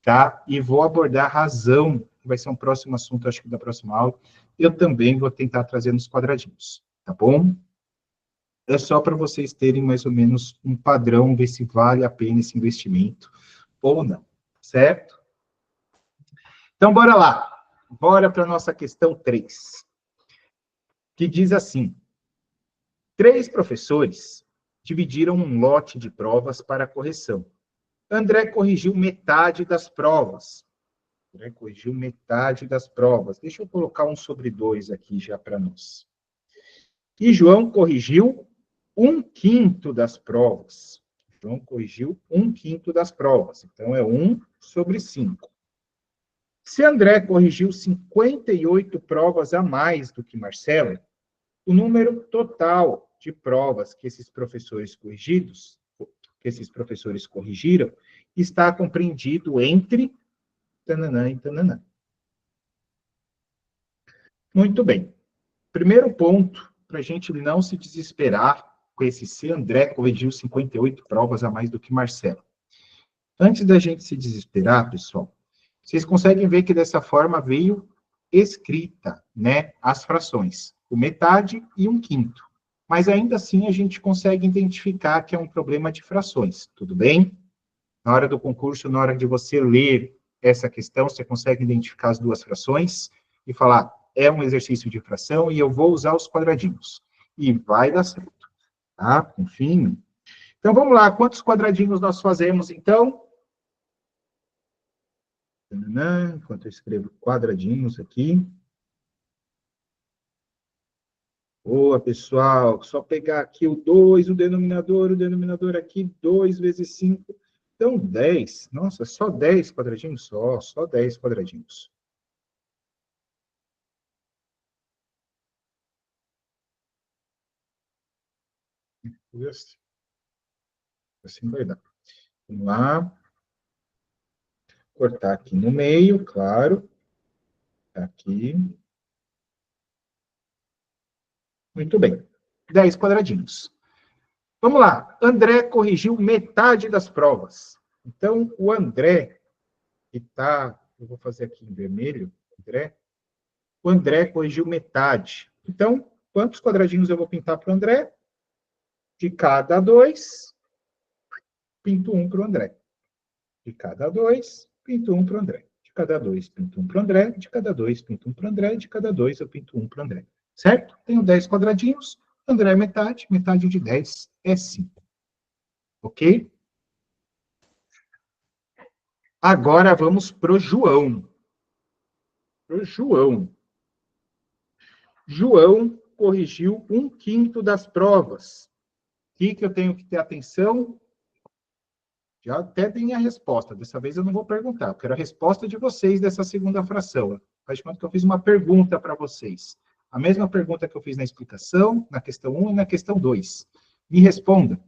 tá? E vou abordar a razão, que vai ser um próximo assunto, acho que da próxima aula. Eu também vou tentar trazer nos quadradinhos, tá bom? É só para vocês terem mais ou menos um padrão, ver se vale a pena esse investimento ou não, certo? Então, bora lá. Bora para a nossa questão 3, que diz assim: 3 professores dividiram um lote de provas para correção. André corrigiu metade das provas. Deixa eu colocar 1/2 aqui já para nós. E João corrigiu 1/5 das provas. Então, é 1/5. Se André corrigiu 58 provas a mais do que Marcelo, o número total de provas que esses professores corrigiram, está compreendido entre tananã e tananã. Muito bem. Primeiro ponto, para a gente não se desesperar com esse se André corrigiu 58 provas a mais do que Marcelo. Antes da gente se desesperar, pessoal, vocês conseguem ver que dessa forma veio escrita, né, as frações, o metade e 1/5. Mas ainda assim a gente consegue identificar que é um problema de frações, tudo bem? Na hora do concurso, na hora de você ler essa questão, você consegue identificar as 2 frações e falar, é um exercício de fração e eu vou usar os quadradinhos. E vai dar certo, tá? Confia em mim. Então, vamos lá. Quantos quadradinhos nós fazemos, então? Enquanto eu escrevo quadradinhos aqui. Boa, pessoal. Só pegar aqui o 2, o denominador aqui, 2 vezes 5. Então, 10. Nossa, só 10 quadradinhos? Só 10 quadradinhos. Assim vai dar. Vamos lá. Cortar aqui no meio, claro. Aqui. Muito bem. 10 quadradinhos. Vamos lá. André corrigiu metade das provas. Então, o André, que está... Eu vou fazer aqui em vermelho. O André corrigiu metade. Então, quantos quadradinhos eu vou pintar para o André? De cada 2, pinto 1 para o André. De cada 2, pinto 1 para o André. De cada 2, pinto 1 para o André. De cada 2, pinto 1 para o André. De cada 2, eu pinto 1 para o André. Certo? Tenho 10 quadradinhos. André é metade. Metade de 10 é 5. Ok? Agora vamos para o João. João corrigiu 1/5 das provas. O que eu tenho que ter atenção? Já até tem a resposta. Dessa vez eu não vou perguntar. Eu quero a resposta de vocês dessa segunda fração. Faz de conta que eu fiz uma pergunta para vocês. A mesma pergunta que eu fiz na explicação, na questão 1 e na questão 2. Me responda.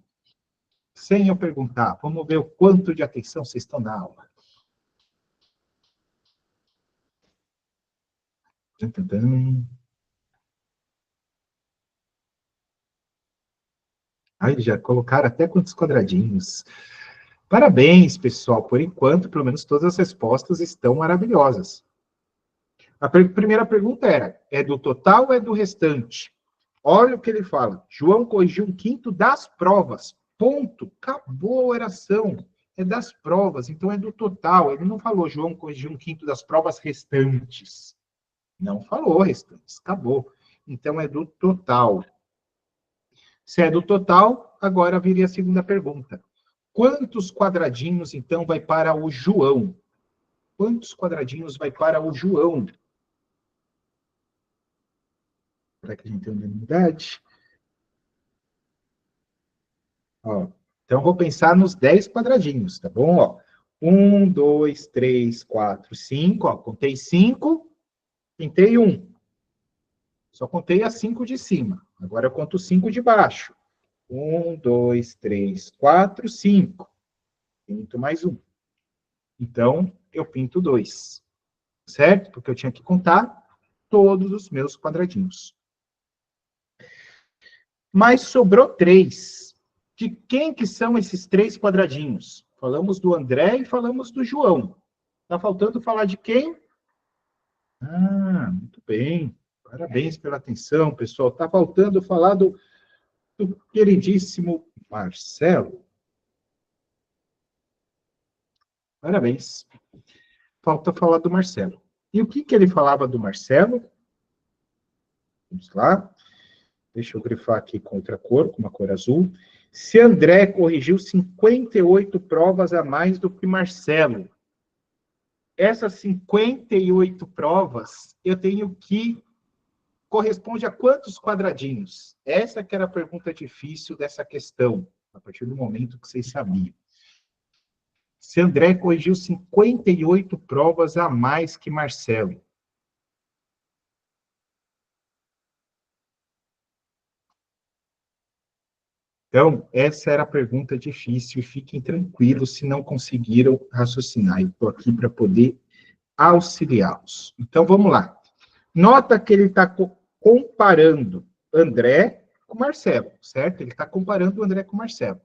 Sem eu perguntar. Vamos ver o quanto de atenção vocês estão na aula. Ai, já colocaram até quantos quadradinhos. Parabéns, pessoal. Por enquanto, pelo menos todas as respostas estão maravilhosas. A primeira pergunta era, é do total ou é do restante? Olha o que ele fala. João corrigiu 1/5 das provas. Ponto. Acabou a oração. É das provas, então é do total. Ele não falou, João corrigiu 1/5 das provas restantes. Não falou restantes. Acabou. Então é do total. Se é do total, agora viria a segunda pergunta. Quantos quadradinhos, então, vai para o João? Quantos quadradinhos vai para o João? Será que a gente tem unanimidade? Ó, então, vou pensar nos 10 quadradinhos, tá bom? Ó, 1, 2, 3, 4, 5. Ó, contei 5, pintei 1. Só contei as 5 de cima. Agora eu conto 5 de baixo. 1, 2, 3, 4, 5. Pinto mais 1. Então, eu pinto 2. Certo? Porque eu tinha que contar todos os meus quadradinhos. Mas sobrou 3. De quem que são esses 3 quadradinhos? Falamos do André e falamos do João. Tá faltando falar de quem? Ah, muito bem. Parabéns pela atenção, pessoal. Tá faltando falar do queridíssimo Marcelo. Parabéns. Falta falar do Marcelo. E o que ele falava do Marcelo? Vamos lá. Deixa eu grifar aqui com outra cor, com uma cor azul. Se André corrigiu 58 provas a mais do que Marcelo, essas 58 provas, eu tenho que corresponde a quantos quadradinhos? Essa que era a pergunta difícil dessa questão, a partir do momento que vocês sabiam. Se André corrigiu 58 provas a mais que Marcelo. Então, essa era a pergunta difícil, e fiquem tranquilos se não conseguiram raciocinar. Eu estou aqui para poder auxiliá-los. Então, vamos lá. Nota que ele está comparando André com Marcelo, certo? Ele está comparando o André com Marcelo.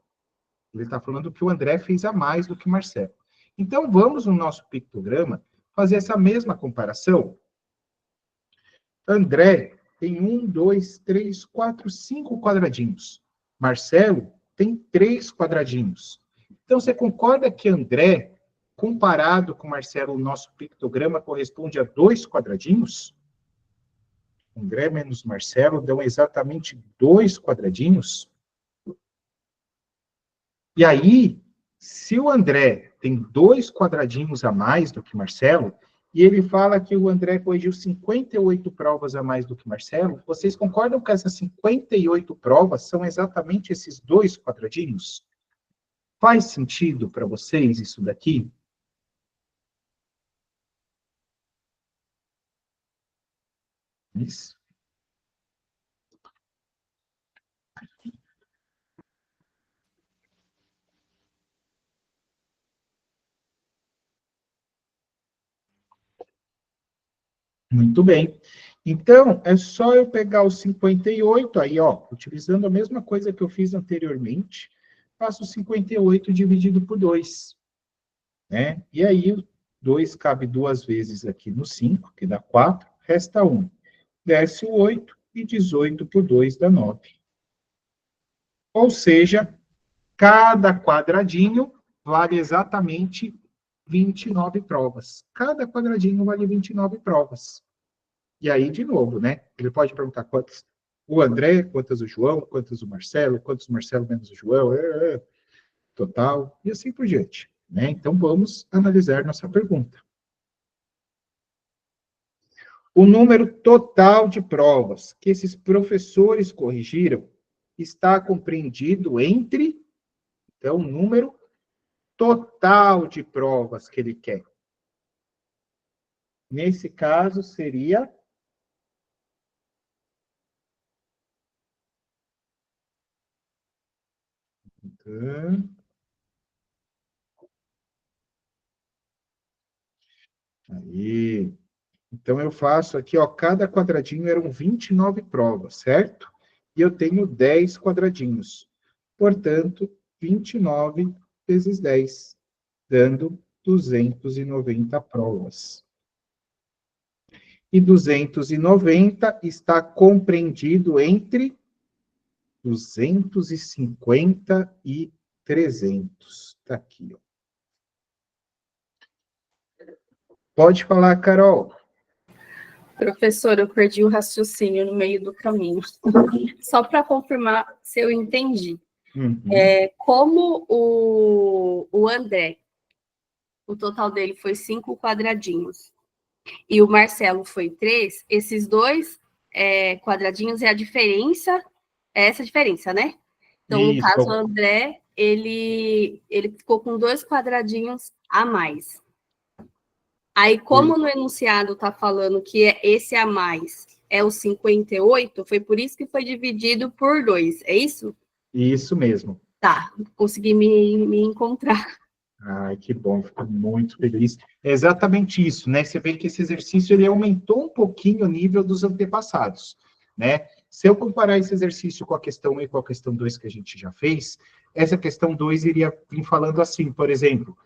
Ele está falando que o André fez a mais do que Marcelo. Então, vamos no nosso pictograma fazer essa mesma comparação. André tem 1, 2, 3, 4, 5 quadradinhos. Marcelo tem 3 quadradinhos. Então, você concorda que André, comparado com Marcelo, o nosso pictograma corresponde a 2 quadradinhos? André menos Marcelo dão exatamente 2 quadradinhos. E aí, se o André tem 2 quadradinhos a mais do que Marcelo, e ele fala que o André corrigiu 58 provas a mais do que Marcelo, vocês concordam que essas 58 provas são exatamente esses 2 quadradinhos? Faz sentido para vocês isso daqui? Isso. Muito bem. Então, é só eu pegar os 58, aí, ó, utilizando a mesma coisa que eu fiz anteriormente, faço 58 dividido por 2. Né? E aí, o 2 cabe 2 vezes aqui no 5, que dá 4, resta 1. Desce o 8, e 18 por 2 dá 9. Ou seja, cada quadradinho vale exatamente 29 provas. Cada quadradinho vale 29 provas. E aí, de novo, né? Ele pode perguntar quantas o André, quantas o João, quantas o Marcelo, quantos o Marcelo menos o João, total, e assim por diante. Né? Então, vamos analisar nossa pergunta. O número total de provas que esses professores corrigiram está compreendido entre, então, o número total de provas que ele quer. Nesse caso, seria... Aí. Então, eu faço aqui, ó, cada quadradinho eram 29 provas, certo? E eu tenho 10 quadradinhos. Portanto, 29 vezes 10, dando 290 provas. E 290 está compreendido entre 250 e 300. Está aqui, ó. Pode falar, Carol. Professor, eu perdi o raciocínio no meio do caminho. Só para confirmar se eu entendi. Uhum. Como o André, o total dele foi 5 quadradinhos, e o Marcelo foi 3, esses dois quadradinhos é a diferença, é essa diferença, né? Então, no caso, o André, ele ficou com 2 quadradinhos a mais. Aí, como no enunciado está falando que esse a mais é o 58, foi por isso que foi dividido por 2, é isso? Isso mesmo. Tá, consegui me encontrar. Ai, que bom, fico muito feliz. É exatamente isso, né? Você vê que esse exercício ele aumentou um pouquinho o nível dos antepassados, né? Se eu comparar esse exercício com a questão 1 e com a questão 2 que a gente já fez, essa questão 2 iria vir falando assim, por exemplo,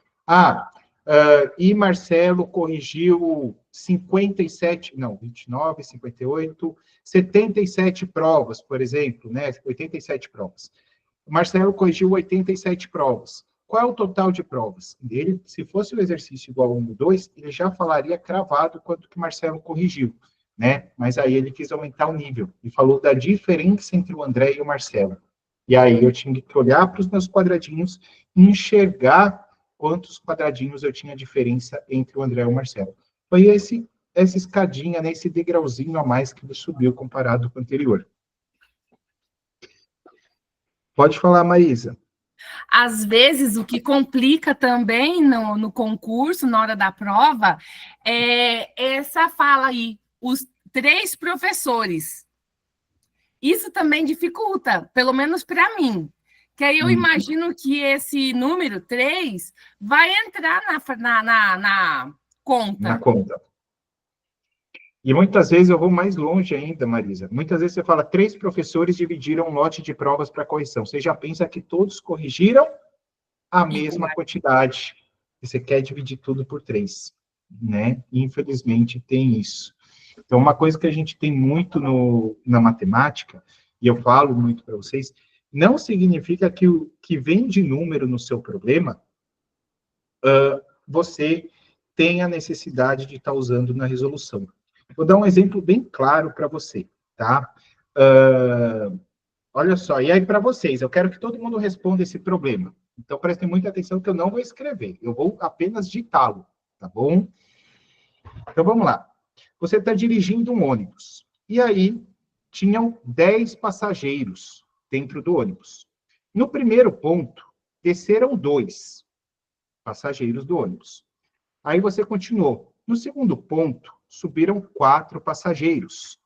e Marcelo corrigiu 57, não, 29, 58, 77 provas, por exemplo, né? 87 provas. O Marcelo corrigiu 87 provas. Qual é o total de provas? Ele, se fosse o exercício igual ao 1 e 2, ele já falaria cravado quanto que o Marcelo corrigiu, né? Mas aí ele quis aumentar o nível e falou da diferença entre o André e o Marcelo. E aí eu tinha que olhar para os meus quadradinhos e enxergar quantos quadradinhos eu tinha diferença entre o André e o Marcelo. Foi essa escadinha, né, esse degrauzinho a mais que ele subiu comparado com o anterior. Pode falar, Maísa. Às vezes, o que complica também no concurso, na hora da prova, é essa fala aí, os 3 professores. Isso também dificulta, pelo menos para mim. Que aí eu imagino que esse número 3 vai entrar na conta. Na conta. E muitas vezes eu vou mais longe ainda, Marisa. Muitas vezes você fala, 3 professores dividiram um lote de provas para correção. Você já pensa que todos corrigiram a mesma quantidade. Você quer dividir tudo por 3, né? Infelizmente tem isso. Então, uma coisa que a gente tem muito na matemática, e eu falo muito para vocês, não significa que o que vem de número no seu problema, você tem a necessidade de estar usando na resolução. Vou dar um exemplo bem claro para você, tá? Olha só, e aí para vocês, eu quero que todo mundo responda esse problema. Então, prestem muita atenção que eu não vou escrever, eu vou apenas ditá-lo, tá bom? Então, vamos lá. Você está dirigindo um ônibus, e aí tinham 10 passageiros dentro do ônibus. No primeiro ponto, desceram 2 passageiros do ônibus. Aí você continuou. No segundo ponto, subiram 4 passageiros.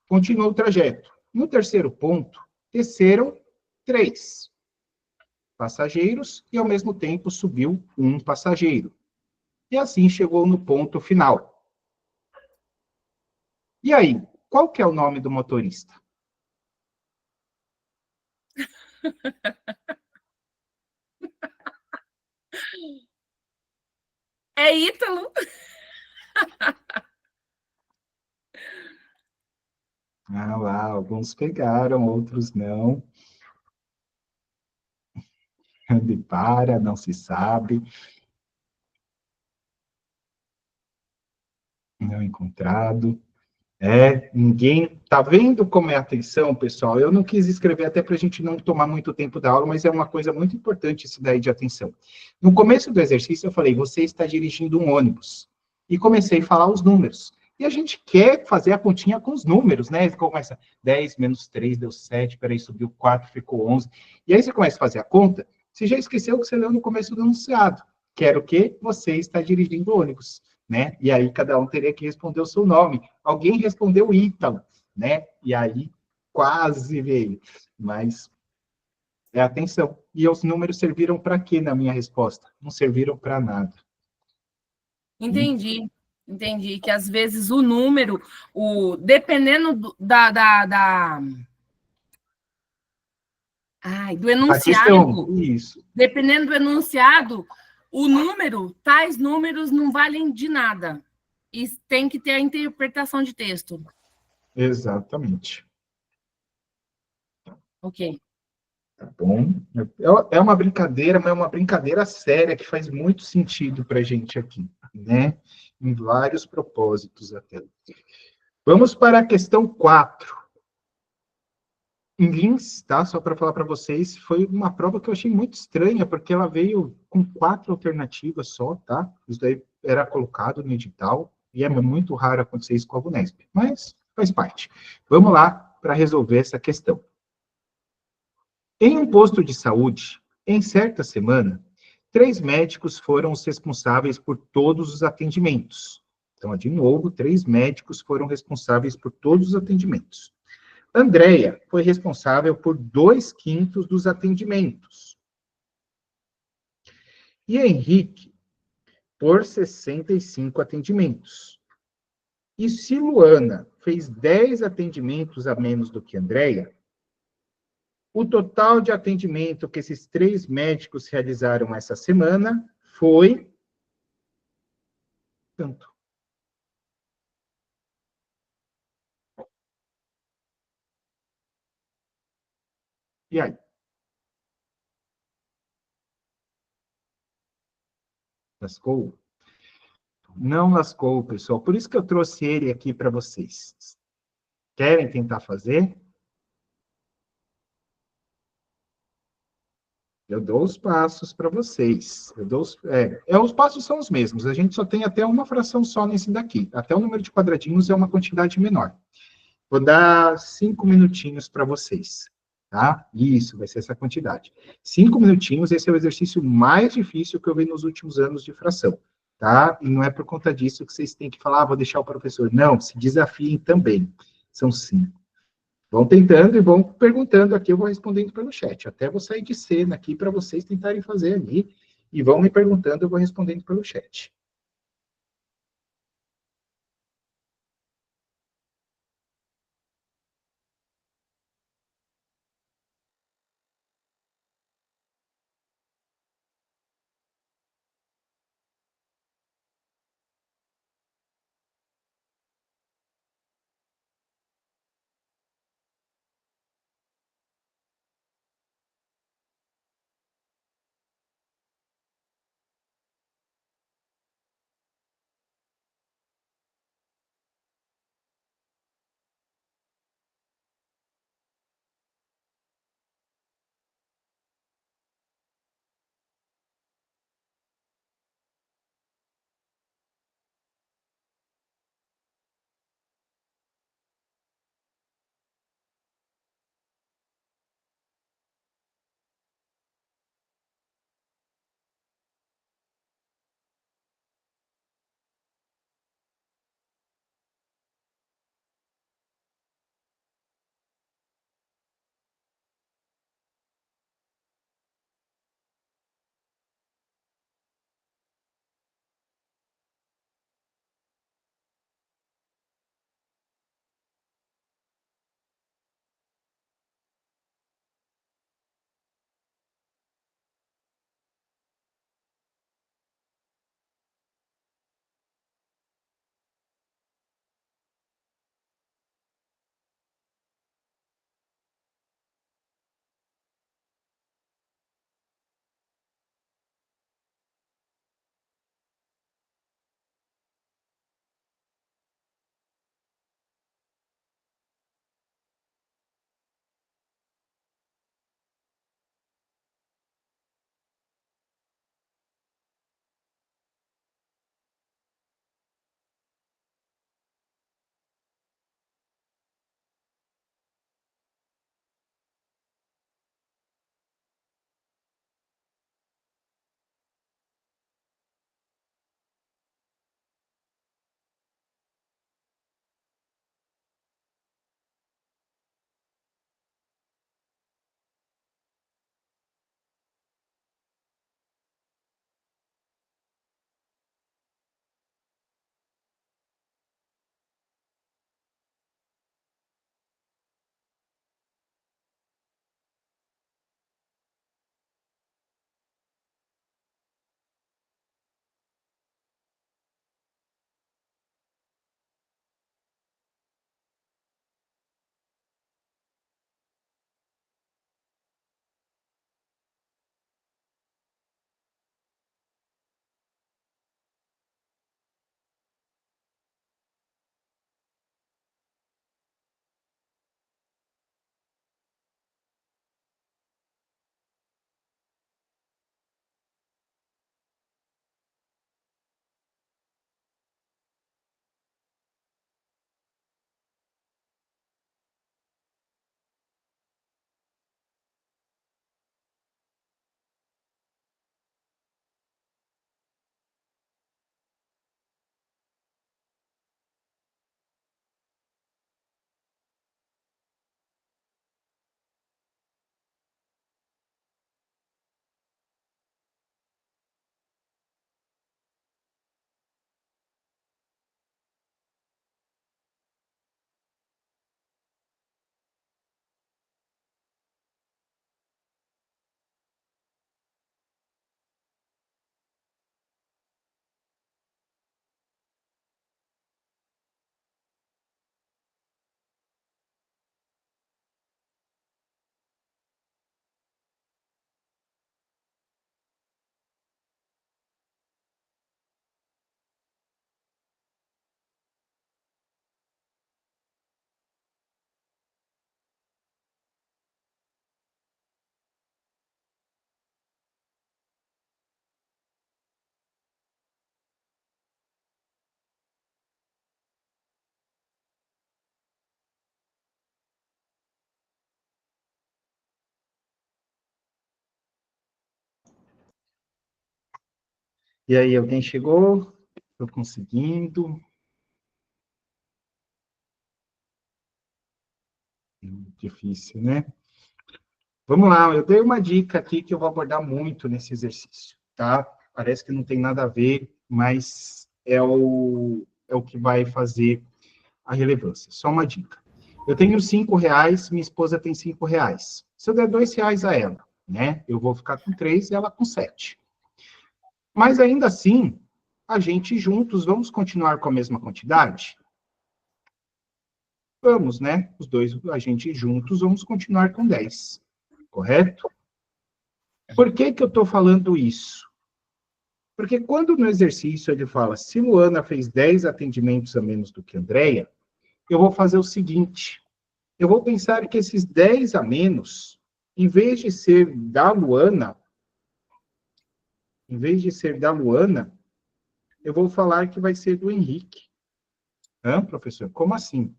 Continuou o trajeto. No terceiro ponto, desceram 3 passageiros e, ao mesmo tempo, subiu 1 passageiro. E assim chegou no ponto final. E aí, qual que é o nome do motorista? É Ítalo. Ah lá, alguns pegaram, outros não. Para, não se sabe. Não encontrado. Ninguém tá vendo como é a atenção, pessoal? Eu não quis escrever até para a gente não tomar muito tempo da aula, mas é uma coisa muito importante isso daí de atenção. No começo do exercício, eu falei, você está dirigindo um ônibus. E comecei a falar os números. E a gente quer fazer a continha com os números, né? Começa 10 menos 3 deu 7, peraí, subiu 4, ficou 11. E aí você começa a fazer a conta, você já esqueceu o que você leu no começo do enunciado, que era o quê? Você está dirigindo ônibus. Né? E aí cada um teria que responder o seu nome. Alguém respondeu Ítalo, né? E aí quase veio, mas atenção. E os números serviram para quê na minha resposta? Não serviram para nada. Entendi que às vezes o número, dependendo do enunciado, isso. Dependendo do enunciado, tais números não valem de nada. E tem que ter a interpretação de texto. Exatamente. Ok. Tá bom? É uma brincadeira, mas é uma brincadeira séria que faz muito sentido para a gente aqui, né? Em vários propósitos até. Vamos para a questão 4. Em Lins, tá? Só para falar para vocês, foi uma prova que eu achei muito estranha, porque ela veio com 4 alternativas só, tá? Isso daí era colocado no edital, e é muito raro acontecer isso com a Vunesp, mas faz parte. Vamos lá para resolver essa questão. Em um posto de saúde, em certa semana, 3 médicos foram os responsáveis por todos os atendimentos. Então, de novo, 3 médicos foram responsáveis por todos os atendimentos. Andréia foi responsável por 2/5 dos atendimentos. E Henrique, por 65 atendimentos. E se Luana fez 10 atendimentos a menos do que Andréia, o total de atendimento que esses 3 médicos realizaram essa semana foi tanto. E aí? Lascou? Não lascou, pessoal. Por isso que eu trouxe ele aqui para vocês. Querem tentar fazer? Eu dou os passos para vocês. Os passos são os mesmos. A gente só tem até uma fração só nesse daqui. Até o número de quadradinhos é uma quantidade menor. Vou dar 5 minutinhos para vocês. Tá? Isso, vai ser essa quantidade. 5 minutinhos, esse é o exercício mais difícil que eu vi nos últimos anos de fração. Tá? E não é por conta disso que vocês têm que falar, vou deixar o professor. Não, se desafiem também. São 5. Vão tentando e vão perguntando aqui, eu vou respondendo pelo chat. Até vou sair de cena aqui para vocês tentarem fazer ali. E vão me perguntando, eu vou respondendo pelo chat. E aí, alguém chegou? Estou conseguindo. Difícil, né? Vamos lá, eu dei uma dica aqui que eu vou abordar muito nesse exercício, tá? Parece que não tem nada a ver, mas é o que vai fazer a relevância. Só uma dica. Eu tenho R$5, minha esposa tem R$5. Se eu der R$2 a ela, né? Eu vou ficar com 3 e ela com 7. Mas ainda assim, a gente juntos, vamos continuar com a mesma quantidade? Vamos, né? Os dois, a gente juntos, vamos continuar com 10. Correto? Por que que eu estou falando isso? Porque quando no exercício ele fala, se Luana fez 10 atendimentos a menos do que Andréia, eu vou fazer o seguinte, eu vou pensar que esses 10 a menos, em vez de ser da Luana, eu vou falar que vai ser do Henrique. Hã, professor? Como assim?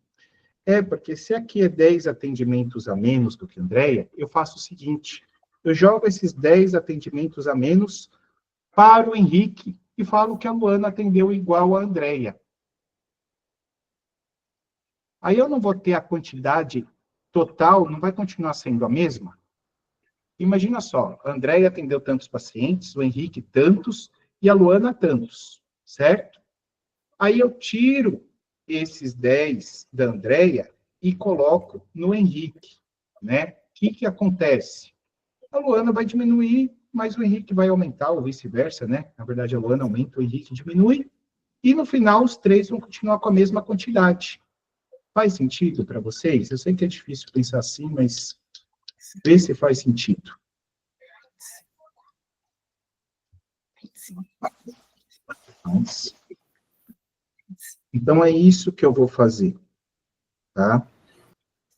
Porque se aqui é 10 atendimentos a menos do que Andréia, eu faço o seguinte, eu jogo esses 10 atendimentos a menos para o Henrique e falo que a Luana atendeu igual a Andréia. Aí eu não vou ter a quantidade total, não vai continuar sendo a mesma? Imagina só, a Andréia atendeu tantos pacientes, o Henrique tantos e a Luana tantos, certo? Aí eu tiro esses 10 da Andréia e coloco no Henrique, né? O que acontece? A Luana vai diminuir, mas o Henrique vai aumentar, ou vice-versa, né? Na verdade, a Luana aumenta, o Henrique diminui, e no final os 3 vão continuar com a mesma quantidade. Faz sentido para vocês? Eu sei que é difícil pensar assim, mas vê se faz sentido. Então, é isso que eu vou fazer, tá?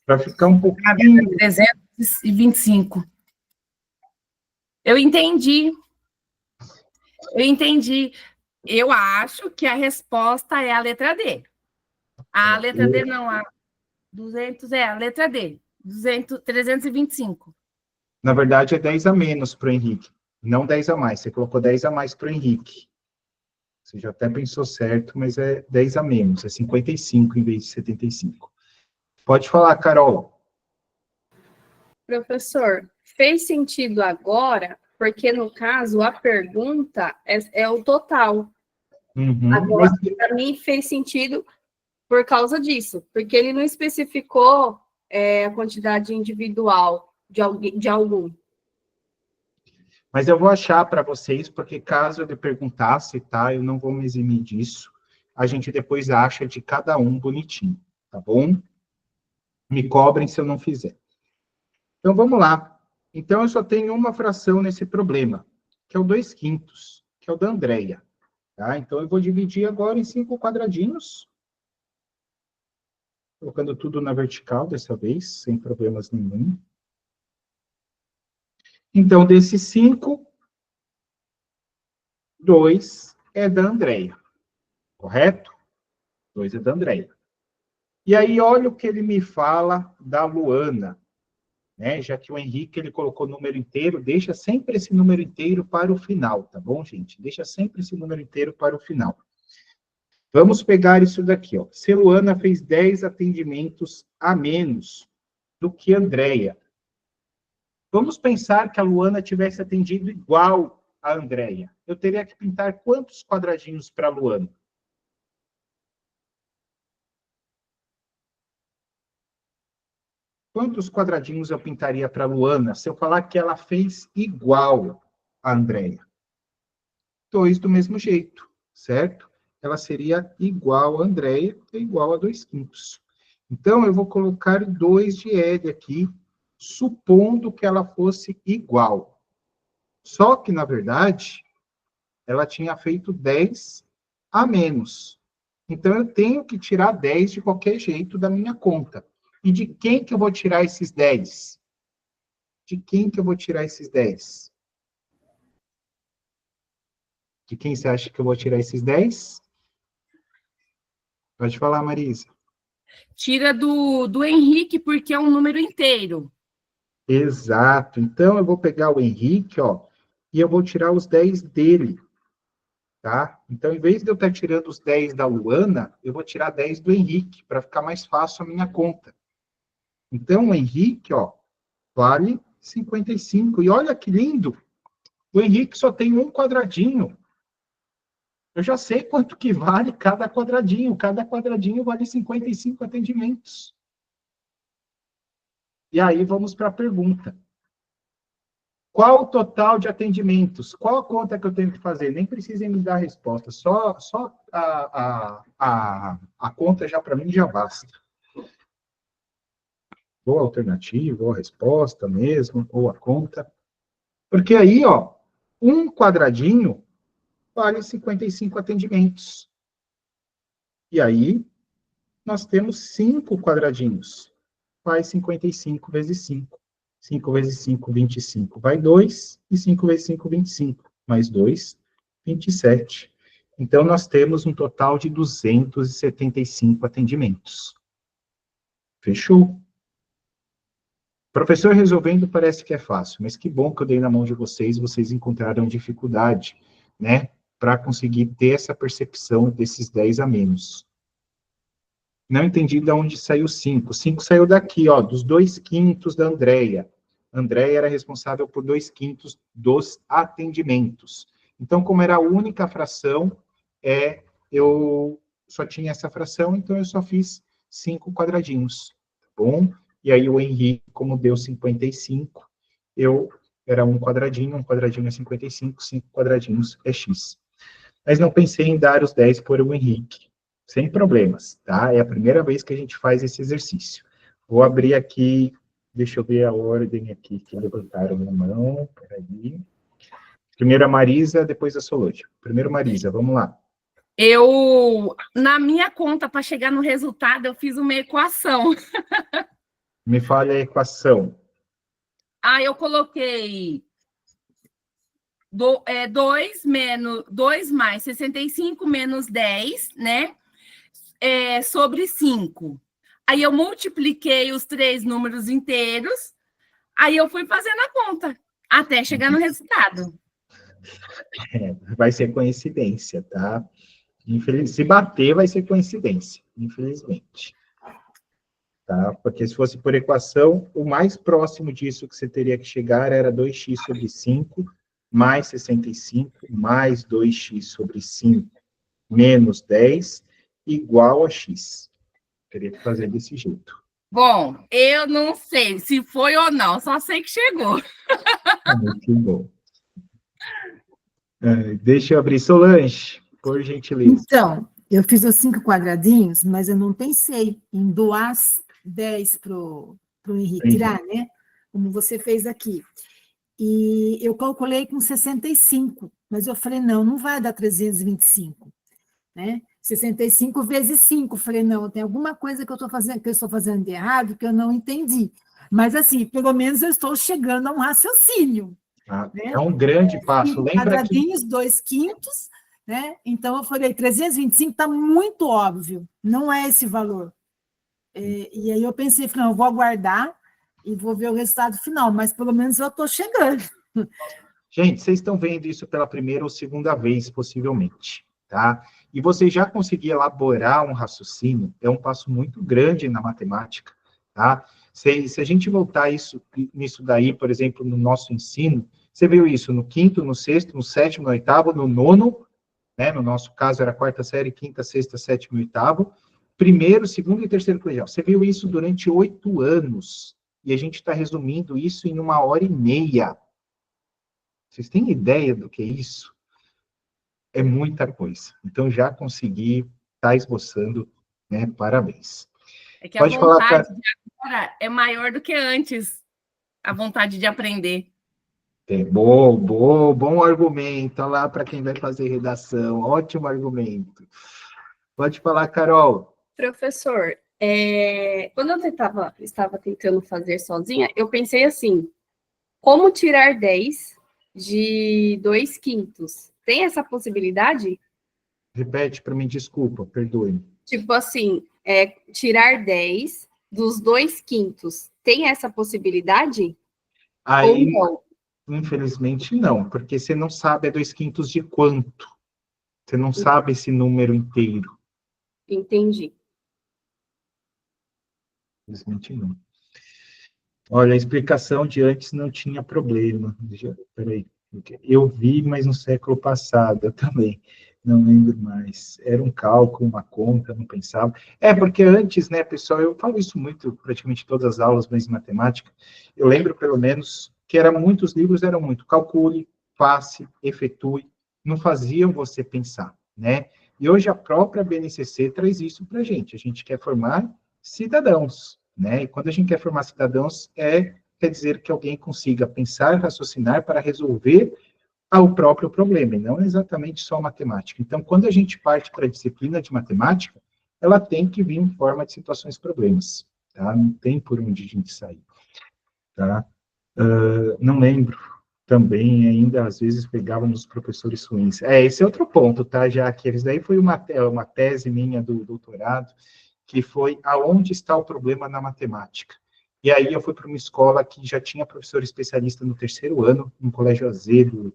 Para ficar um pouquinho... 325. Eu entendi. Eu acho que a resposta é a letra D. A letra D não, a 200 é a letra D. 325. Na verdade, é 10 a menos para o Henrique, não 10 a mais. Você colocou 10 a mais para o Henrique. Você já até pensou certo, mas é 10 a menos, é 55 em vez de 75. Pode falar, Carol. Professor, fez sentido agora, porque no caso a pergunta é o total. Agora, para mim, fez sentido por causa disso, porque ele não especificou a quantidade individual de algum. Mas eu vou achar para vocês, porque caso ele perguntasse, tá? Eu não vou me eximir disso. A gente depois acha de cada um bonitinho, tá bom? Me cobrem se eu não fizer. Então, vamos lá. Então, eu só tenho uma fração nesse problema, que é o 2/5, que é o da Andréia. Tá? Então, eu vou dividir agora em 5 quadradinhos. Colocando tudo na vertical dessa vez, sem problemas nenhum. Então, desses 5, 2 é da Andréia. Correto? 2 é da Andréia. E aí, olha o que ele me fala da Luana. Né? Já que o Henrique ele colocou número inteiro, deixa sempre esse número inteiro para o final, tá bom, gente? Deixa sempre esse número inteiro para o final. Vamos pegar isso daqui, ó. Se Luana fez 10 atendimentos a menos do que Andréia. Vamos pensar que a Luana tivesse atendido igual a Andréia. Eu teria que pintar quantos quadradinhos para a Luana? Quantos quadradinhos eu pintaria para a Luana se eu falar que ela fez igual a Andréia? 2 do mesmo jeito, certo? Ela seria igual a Andréia, é igual a 2/5. Então, eu vou colocar 2 de L aqui, supondo que ela fosse igual. Só que, na verdade, ela tinha feito 10 a menos. Então, eu tenho que tirar 10 de qualquer jeito da minha conta. E de quem que eu vou tirar esses 10? De quem que eu vou tirar esses 10? De quem você acha que eu vou tirar esses 10? Pode falar, Marisa. Tira do Henrique, porque é um número inteiro. Exato. Então, eu vou pegar o Henrique, ó, e eu vou tirar os 10 dele. tá? Então, em vez de eu estar tirando os 10 da Luana, eu vou tirar 10 do Henrique, para ficar mais fácil a minha conta. Então, o Henrique, ó, vale 55. E olha que lindo, o Henrique só tem um quadradinho. Eu já sei quanto que vale cada quadradinho. Cada quadradinho vale 55 atendimentos. E aí, vamos para a pergunta. Qual o total de atendimentos? Qual a conta que eu tenho que fazer? Nem precisem me dar a resposta. Só a conta já para mim já basta. Ou a alternativa, ou a resposta mesmo, ou a conta. Porque aí, ó, um quadradinho vale 55 atendimentos. E aí, nós temos 5 quadradinhos. Faz 55 vezes 5. 5 vezes 5, 25. Vai 2. E 5 vezes 5, 25. Mais 2, 27. Então, nós temos um total de 275 atendimentos. Fechou? Professor resolvendo parece que é fácil, mas que bom que eu dei na mão de vocês, vocês encontraram dificuldade, né? Para conseguir ter essa percepção desses 10 a menos. Não entendi de onde saiu 5. 5 saiu daqui, ó, dos 2/5 da Andréia. A Andréia era responsável por 2/5 dos atendimentos. Então, como era a única fração, eu só tinha essa fração, então eu só fiz 5 quadradinhos, tá bom? E aí o Henrique, como deu 55, era um quadradinho é 55, 5 quadradinhos é X. Mas não pensei em dar os 10 por o Henrique. Sem problemas, tá? É a primeira vez que a gente faz esse exercício. Vou abrir aqui, deixa eu ver a ordem aqui que levantaram a mão, peraí. Primeiro a Marisa, depois a Solange. Primeiro Marisa, vamos lá. Na minha conta, para chegar no resultado, eu fiz uma equação. Me fale a equação. Eu coloquei 2 mais 65 menos 10, né? Sobre 5. Aí eu multipliquei os 3 números inteiros, aí eu fui fazendo a conta, até chegar no resultado. Vai ser coincidência, tá? Se bater, vai ser coincidência, infelizmente. Tá? Porque se fosse por equação, o mais próximo disso que você teria que chegar era 2x sobre 5, mais 65, mais 2x sobre 5, menos 10, igual a x. Teria que fazer desse jeito. Bom, eu não sei se foi ou não, só sei que chegou. Muito bom. Deixa eu abrir. Solange, por gentileza. Então, eu fiz os 5 quadradinhos, mas eu não pensei em doar 10 para o Henrique tirar, né? Como você fez aqui. E eu calculei com 65, mas eu falei, não vai dar 325, né? 65 vezes 5, falei, não, tem alguma coisa que eu estou fazendo de errado, que eu não entendi. Mas, assim, pelo menos eu estou chegando a um raciocínio. Né? É um grande passo. Lembra quadradinhos, 2/5, né? Então, eu falei, 325 está muito óbvio, não é esse valor. E aí eu pensei, falei, não, eu vou aguardar e vou ver o resultado final, mas pelo menos eu estou chegando. Gente, vocês estão vendo isso pela primeira ou segunda vez, possivelmente, tá? E você já conseguir elaborar um raciocínio, é um passo muito grande na matemática, tá? Se a gente voltar nisso daí, por exemplo, no nosso ensino, você viu isso no 5º, no 6º, no 7º, no 8º, no 9º, né? No nosso caso era 4ª série, 5ª, 6ª, 7º e 8º, 1º, 2º e 3º colegial. Você viu isso durante 8 anos, e a gente está resumindo isso em 1h30. Vocês têm ideia do que é isso? É muita coisa. Então, já consegui estar esboçando, né? Parabéns. É que pode a vontade de agora é maior do que antes, a vontade de aprender. Bom argumento. Olha lá para quem vai fazer redação. Ótimo argumento. Pode falar, Carol. Professor, quando eu estava tentando fazer sozinha, eu pensei assim, como tirar 10 de 2/5? Tem essa possibilidade? Repete para mim, desculpa, perdoe. Tipo assim, tirar 10 dos 2/5. Tem essa possibilidade? Aí, ou não? Infelizmente, não, porque você não sabe 2/5 de quanto. Você não sabe esse número inteiro. Entendi. Infelizmente não. Olha, a explicação de antes não tinha problema. Peraí. Eu vi, mas no século passado, eu também. Não lembro mais. Era um cálculo, uma conta, não pensava. Porque antes, né, pessoal, eu falo isso muito, praticamente todas as aulas, mas em matemática, eu lembro, pelo menos, que muitos livros eram muito calcule, faça, efetue, não faziam você pensar, né? E hoje a própria BNCC traz isso para a gente quer formar cidadãos, né? E quando a gente quer formar cidadãos, quer dizer que alguém consiga pensar, raciocinar para resolver o próprio problema, e não exatamente só matemática. Então, quando a gente parte para a disciplina de matemática, ela tem que vir em forma de situações problemas, tá? Não tem por onde a gente sair, tá? Não lembro também, ainda às vezes pegavam nos professores ruins. Esse é outro ponto, tá? Já que eles daí foi uma tese minha do doutorado, que foi aonde está o problema na matemática. E aí eu fui para uma escola que já tinha professor especialista no terceiro ano, no Colégio Azedo,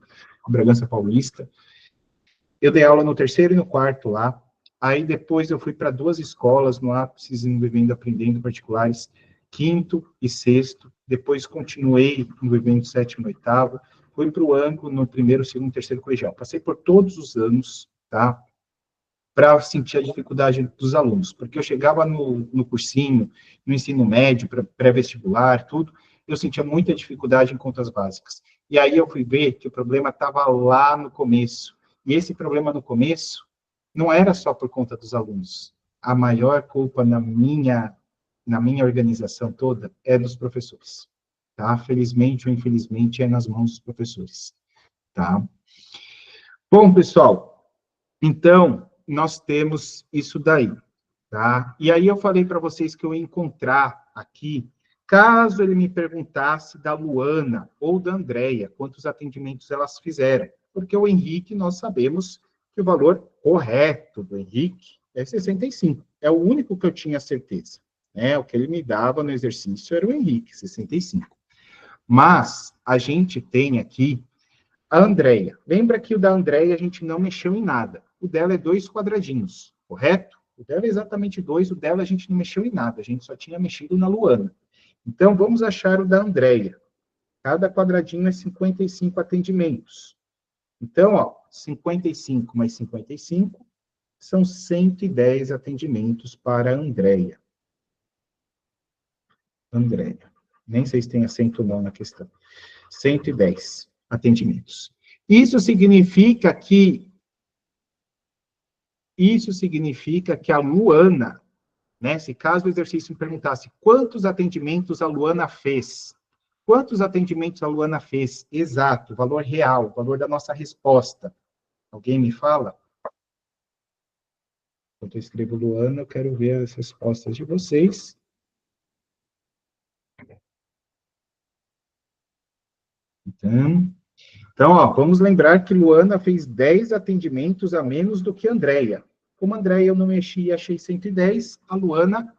Bragança Paulista. Eu dei aula no terceiro e no quarto lá. Aí depois eu fui para 2 escolas no Ápices, Vivendo Aprendendo particulares, quinto e sexto. Depois continuei no Vivendo sétimo e oitavo. Fui para o Anglo no primeiro, segundo, terceiro colegial. Passei por todos os anos, tá? Para sentir a dificuldade dos alunos, porque eu chegava no cursinho, no ensino médio, pré-vestibular, tudo, eu sentia muita dificuldade em contas básicas. E aí eu fui ver que o problema estava lá no começo. E esse problema no começo não era só por conta dos alunos. A maior culpa na minha organização toda é dos professores, tá? Felizmente ou infelizmente é nas mãos dos professores, tá? Bom, pessoal, então, nós temos isso daí, tá? E aí eu falei para vocês que eu ia encontrar aqui, caso ele me perguntasse da Luana ou da Andréia, quantos atendimentos elas fizeram. Porque o Henrique, nós sabemos que o valor correto do Henrique é 65. É o único que eu tinha certeza, né? O que ele me dava no exercício era o Henrique, 65. Mas a gente tem aqui a Andréia. Lembra que o da Andréia a gente não mexeu em nada. O dela é 2 quadradinhos, correto? O dela é exatamente 2, o dela a gente não mexeu em nada, a gente só tinha mexido na Luana. Então, vamos achar o da Andréia. Cada quadradinho é 55 atendimentos. Então, 55 mais 55 são 110 atendimentos para a Andréia. Andréia. Nem sei se tem acento ou não na questão. 110 atendimentos. Isso significa que a Luana, né, se caso o exercício me perguntasse quantos atendimentos a Luana fez, quantos atendimentos a Luana fez? Exato, valor real, valor da nossa resposta. Alguém me fala? Enquanto eu escrevo Luana, eu quero ver as respostas de vocês. Então, vamos lembrar que Luana fez 10 atendimentos a menos do que Andréia. Como a Andréia eu não mexi e achei 110, a Luana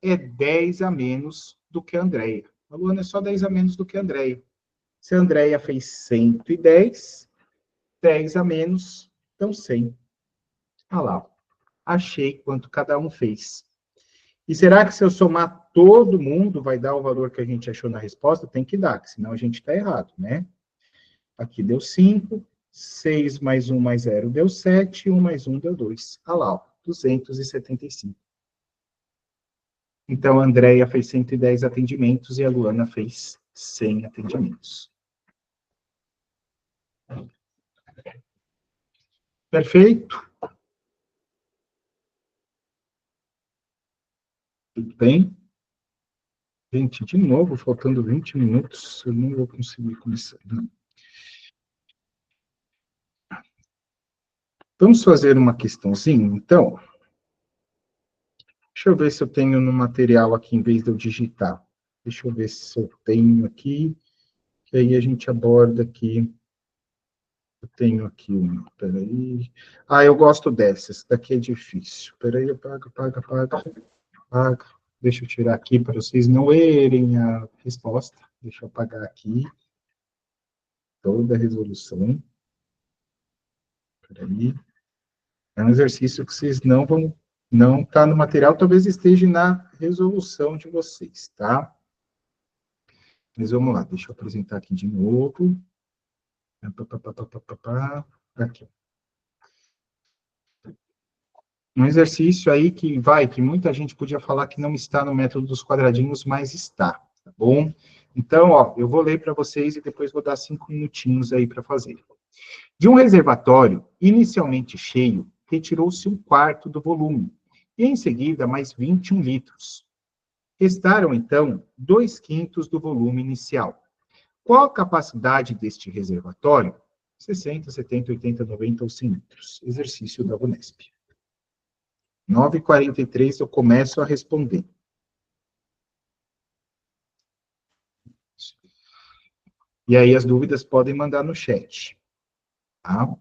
é 10 a menos do que a Andréia. A Luana é só 10 a menos do que a Andréia. Se a Andréia fez 110, 10 a menos, então 100. Olha lá, achei quanto cada um fez. E será que se eu somar todo mundo vai dar o valor que a gente achou na resposta? Tem que dar, senão a gente está errado, né? Aqui deu 5, 6 mais 1 mais 0 deu 7, 1 mais 1 deu 2. Olha lá, 275. Então, a Andréia fez 110 atendimentos e a Luana fez 100 atendimentos. Perfeito? Tudo bem? Gente, de novo, faltando 20 minutos, eu não vou conseguir começar. Não. Vamos fazer uma questãozinha, então? Deixa eu ver se eu tenho no material aqui, em vez de eu digitar. Deixa eu ver se eu tenho aqui, que aí a gente aborda aqui. Eu tenho aqui uma, peraí. Eu gosto dessas, daqui é difícil. Peraí, apaga. Deixa eu tirar aqui para vocês não verem a resposta. Deixa eu apagar aqui toda a resolução. Peraí. É um exercício que vocês não está no material, talvez esteja na resolução de vocês, tá? Mas vamos lá, deixa eu apresentar aqui de novo. Aqui. Um exercício aí que muita gente podia falar que não está no método dos quadradinhos, mas está, tá bom? Então, ó, eu vou ler para vocês e depois vou dar 5 minutinhos aí para fazer. De um reservatório inicialmente cheio, retirou-se 1/4 do volume, e em seguida mais 21 litros. Restaram, então, 2/5 do volume inicial. Qual a capacidade deste reservatório? 60, 70, 80, 90 ou 100 litros. Exercício da Unesp. 9h43 eu começo a responder. E aí as dúvidas podem mandar no chat. Tá?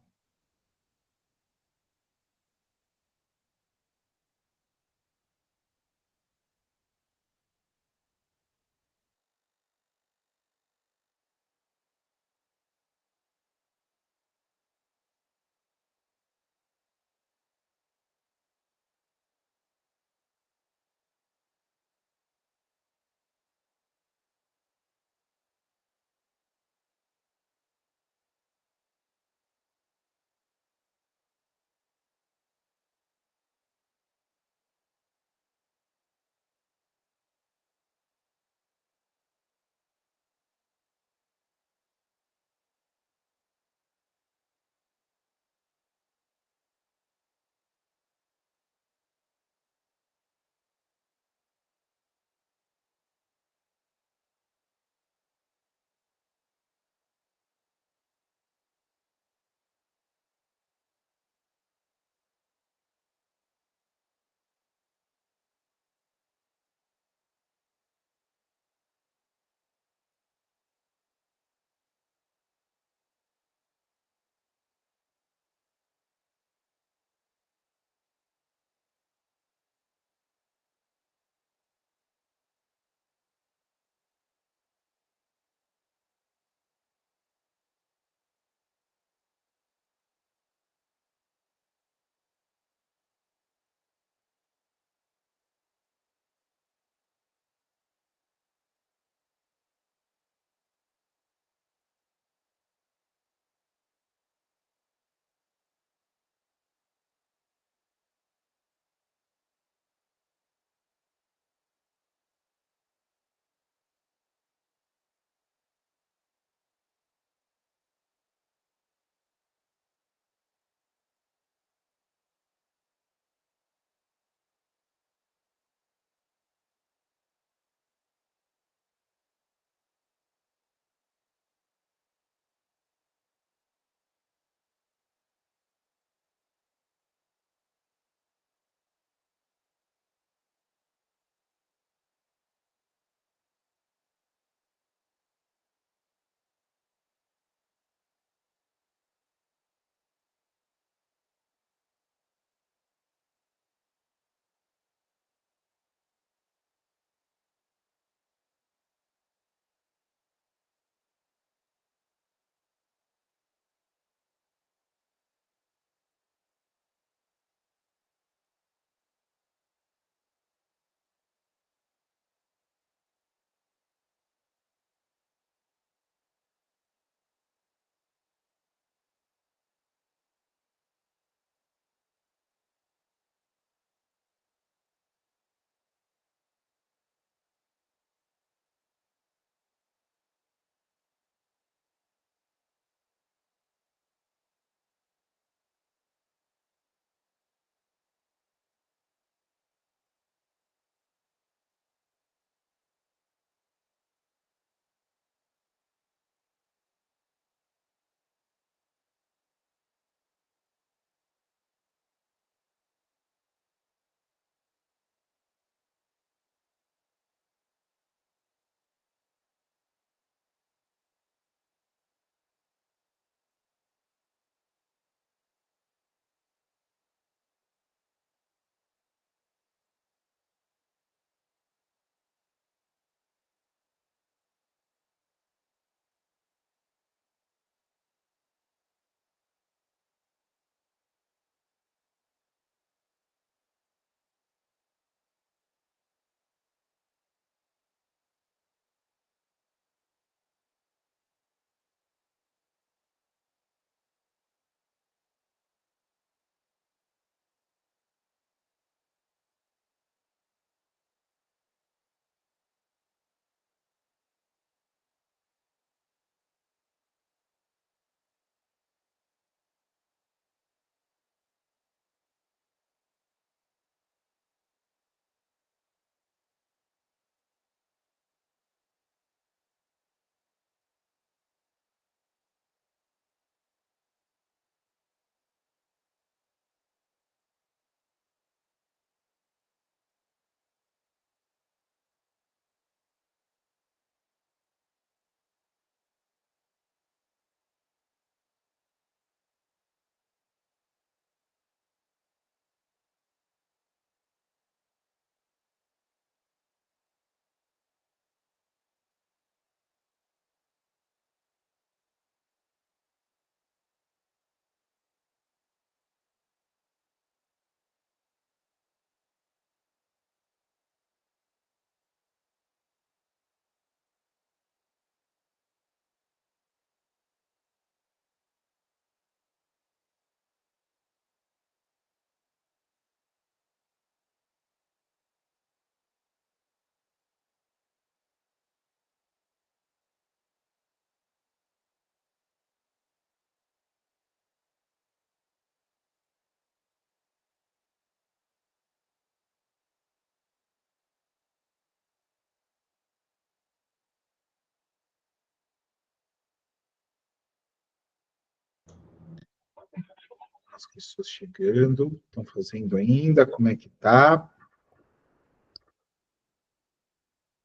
As pessoas chegando, estão fazendo ainda, como é que tá?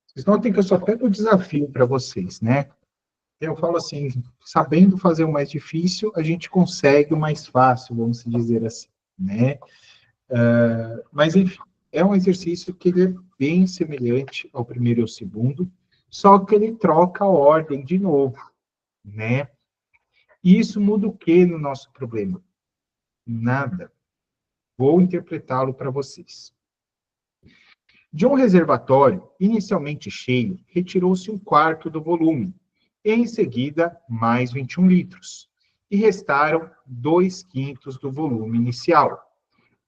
Vocês notem que eu só pego o desafio para vocês, né? Eu falo assim, sabendo fazer o mais difícil, a gente consegue o mais fácil, vamos dizer assim, né? Mas, enfim, é um exercício que ele é bem semelhante ao primeiro e ao segundo, só que ele troca a ordem de novo, né? E isso muda o que no nosso problema? Nada. Vou interpretá-lo para vocês. De um reservatório inicialmente cheio, retirou-se 1/4 do volume, e em seguida mais 21 litros, e restaram 2/5 do volume inicial.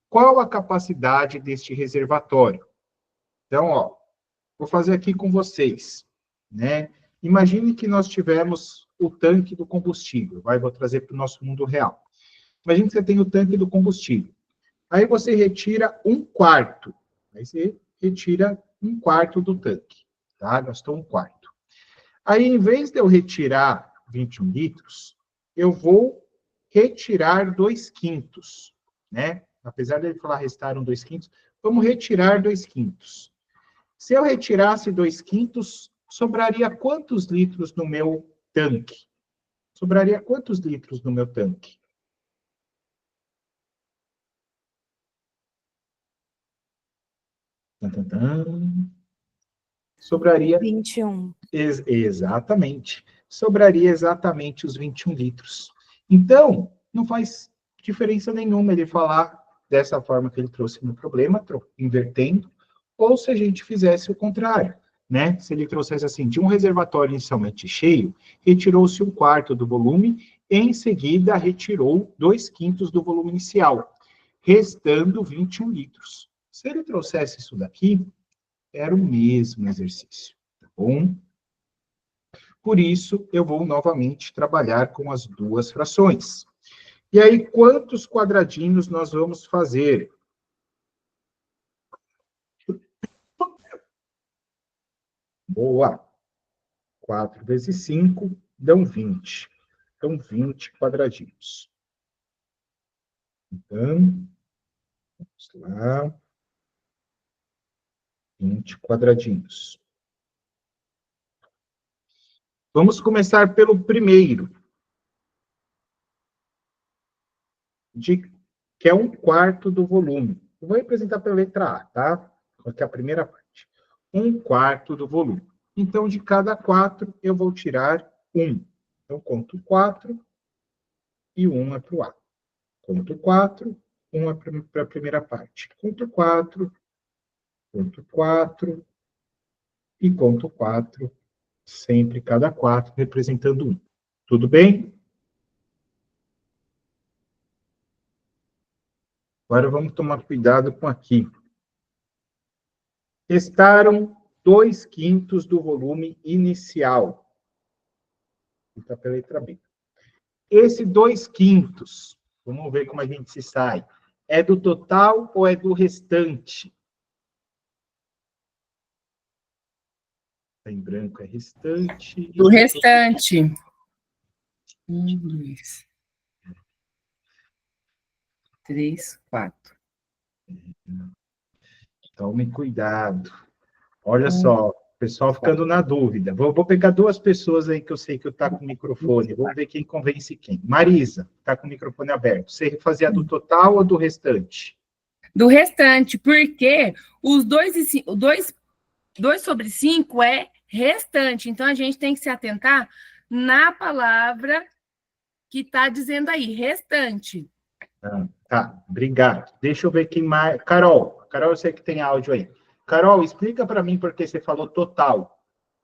Qual a capacidade deste reservatório? Então, ó, vou fazer aqui com vocês, né? Imagine que nós tivemos o tanque do combustível, vou trazer para o nosso mundo real. Imagine que você tem o tanque do combustível. Aí você retira 1/4, aí você retira 1/4 do tanque, tá? Gastou 1/4. Aí, em vez de eu retirar 21 litros, eu vou retirar 2/5, né? Apesar dele falar restaram 2/5, vamos retirar 2/5. Se eu retirasse 2/5, sobraria quantos litros no meu tanque? Sobraria quantos litros no meu tanque? Sobraria... 21. Exatamente. Sobraria exatamente os 21 litros. Então, não faz diferença nenhuma ele falar dessa forma que ele trouxe no problema, invertendo, ou se a gente fizesse o contrário, né? Se ele trouxesse assim, de um reservatório inicialmente cheio, retirou-se 1/4 do volume, e em seguida retirou 2/5 do volume inicial, restando 21 litros. Se ele trouxesse isso daqui, era o mesmo exercício, tá bom? Por isso, eu vou novamente trabalhar com as duas frações. E aí, quantos quadradinhos nós vamos fazer? Boa! 4 vezes 5 dão 20. Então, 20 quadradinhos. Então, vamos lá. 20 quadradinhos. Vamos começar pelo primeiro, que é 1/4 do volume. Eu vou representar pela letra A, tá? Aqui é a primeira parte. 1/4 do volume. Então, de cada 4, eu vou tirar 1. Então, conto 4 e 1 é para o A. Conto 4, 1 é para a primeira parte. Conto 4 e conto 4, sempre cada 4, representando 1. Tudo bem? Agora vamos tomar cuidado com aqui. Restaram 2/5 do volume inicial. Está pela letra B. Esse 2/5, vamos ver como a gente se sai. É do total ou é do restante? Em branco é restante. Do restante. 1, 2, 3, 4. Tome cuidado. Olha só, o pessoal ficando na dúvida. Vou pegar duas pessoas aí que eu sei que está com o microfone. Vamos ver quem convence quem. Marisa, está com o microfone aberto. Você fazia do total ou do restante? Do restante, porque os 2 sobre 5 é restante. Então, a gente tem que se atentar na palavra que está dizendo aí, restante. Tá, obrigado. Deixa eu ver quem mais... Carol, eu sei que tem áudio aí. Carol, explica para mim por que você falou total.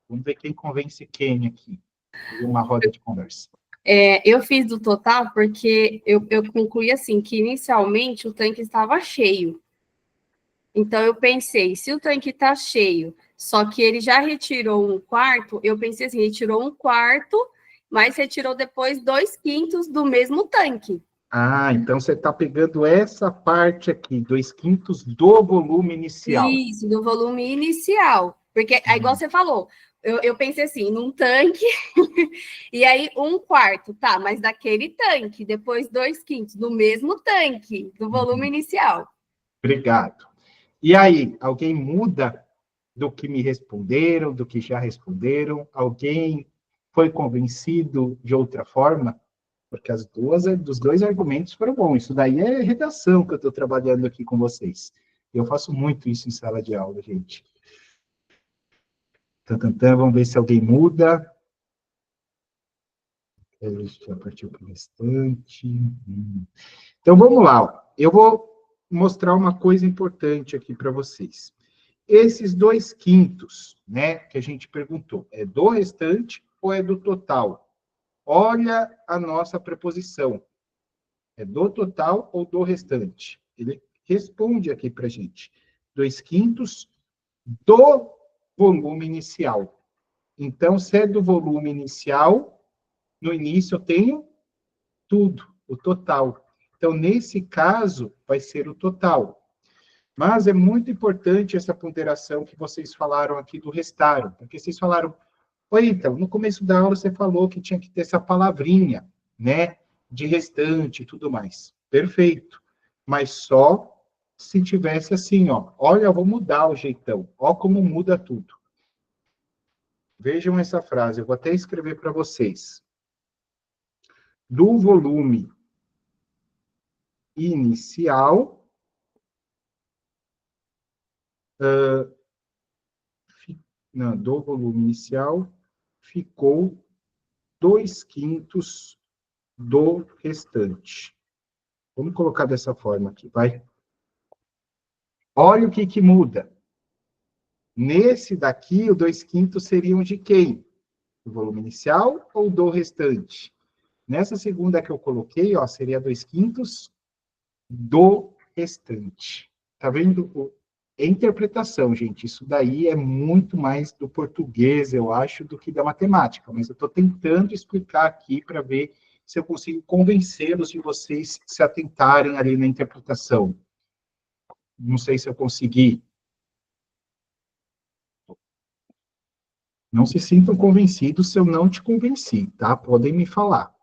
Vamos ver quem convence quem aqui. Uma roda de conversa. Eu fiz do total porque eu concluí assim, que inicialmente o tanque estava cheio. Então, eu pensei, se o tanque está cheio, só que ele já retirou 1/4, eu pensei assim, retirou 1/4, mas retirou depois 2/5 do mesmo tanque. Ah, então você está pegando essa parte aqui, 2/5 do volume inicial. Isso, do volume inicial. Porque, é igual você falou, eu pensei assim, num tanque, e aí 1/4, tá, mas daquele tanque, depois 2/5, do mesmo tanque, do volume inicial. Obrigado. E aí, alguém muda do que me responderam, do que já responderam? Alguém foi convencido de outra forma? Porque dos dois argumentos foram bons. Isso daí é redação que eu estou trabalhando aqui com vocês. Eu faço muito isso em sala de aula, gente. Vamos ver se alguém muda. A gente já partiu para o restante. Então, vamos lá. Ó. Eu vou mostrar uma coisa importante aqui para vocês. Esses 2/5, né, que a gente perguntou, é do restante ou é do total? Olha a nossa preposição. É do total ou do restante? Ele responde aqui para a gente. 2/5 do volume inicial. Então, se é do volume inicial, no início eu tenho tudo, o total. Então, nesse caso, vai ser o total. Mas é muito importante essa ponderação que vocês falaram aqui do restaram, porque vocês falaram, oi, então, no começo da aula você falou que tinha que ter essa palavrinha, né, de restante e tudo mais. Perfeito. Mas só se tivesse assim, ó, olha, eu vou mudar o jeitão, ó como muda tudo. Vejam essa frase, eu vou até escrever para vocês. Do volume inicial, do volume inicial, ficou 2/5 do restante. Vamos colocar dessa forma aqui, vai? Olha o que muda. Nesse daqui, o 2/5 seriam de quem? Do volume inicial ou do restante? Nessa segunda que eu coloquei, ó, seria 2/5 do restante. Tá vendo? É interpretação, gente. Isso daí é muito mais do português, eu acho, do que da matemática. Mas eu estou tentando explicar aqui para ver se eu consigo convencê-los de vocês se atentarem ali na interpretação. Não sei se eu consegui. Não se sintam convencidos se eu não te convenci, tá? Podem me falar.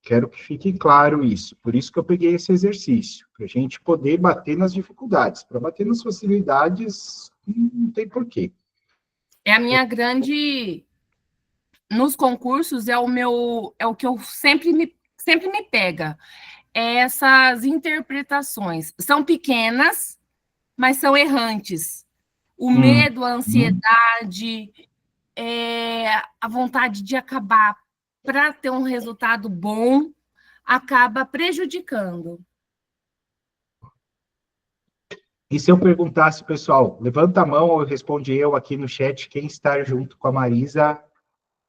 Quero que fique claro isso. Por isso que eu peguei esse exercício, para a gente poder bater nas dificuldades. Para bater nas facilidades, não tem porquê. É a minha grande... Nos concursos, é o que eu sempre me pega. É essas interpretações. São pequenas, mas são errantes. O medo, a ansiedade, a vontade de acabar para ter um resultado bom, acaba prejudicando. E se eu perguntasse, pessoal, levanta a mão ou responde eu aqui no chat, quem está junto com a Marisa,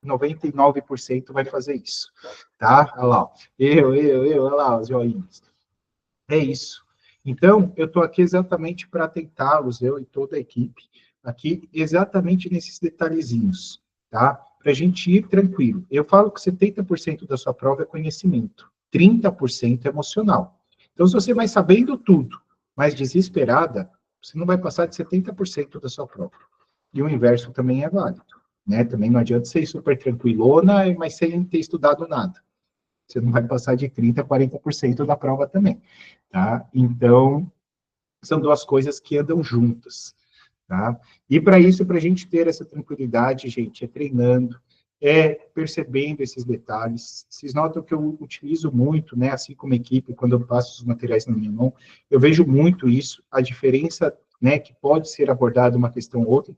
99% vai fazer isso, tá? Olha lá, olha lá os joinhas. É isso. Então, eu estou aqui exatamente para tentá-los, eu e toda a equipe, aqui exatamente nesses detalhezinhos, tá? Para a gente ir tranquilo. Eu falo que 70% da sua prova é conhecimento, 30% é emocional. Então, se você vai sabendo tudo, mas desesperada, você não vai passar de 70% da sua prova. E o inverso também é válido, né? Também não adianta ser super tranquilona, mas sem ter estudado nada. Você não vai passar de 30% a 40% da prova também, tá? Então, são duas coisas que andam juntas, tá? E para isso, para a gente ter essa tranquilidade, gente, é treinando, é percebendo esses detalhes. Vocês notam que eu utilizo muito, né, assim como equipe, quando eu passo os materiais na minha mão, eu vejo muito isso, a diferença, né, que pode ser abordada uma questão ou outra,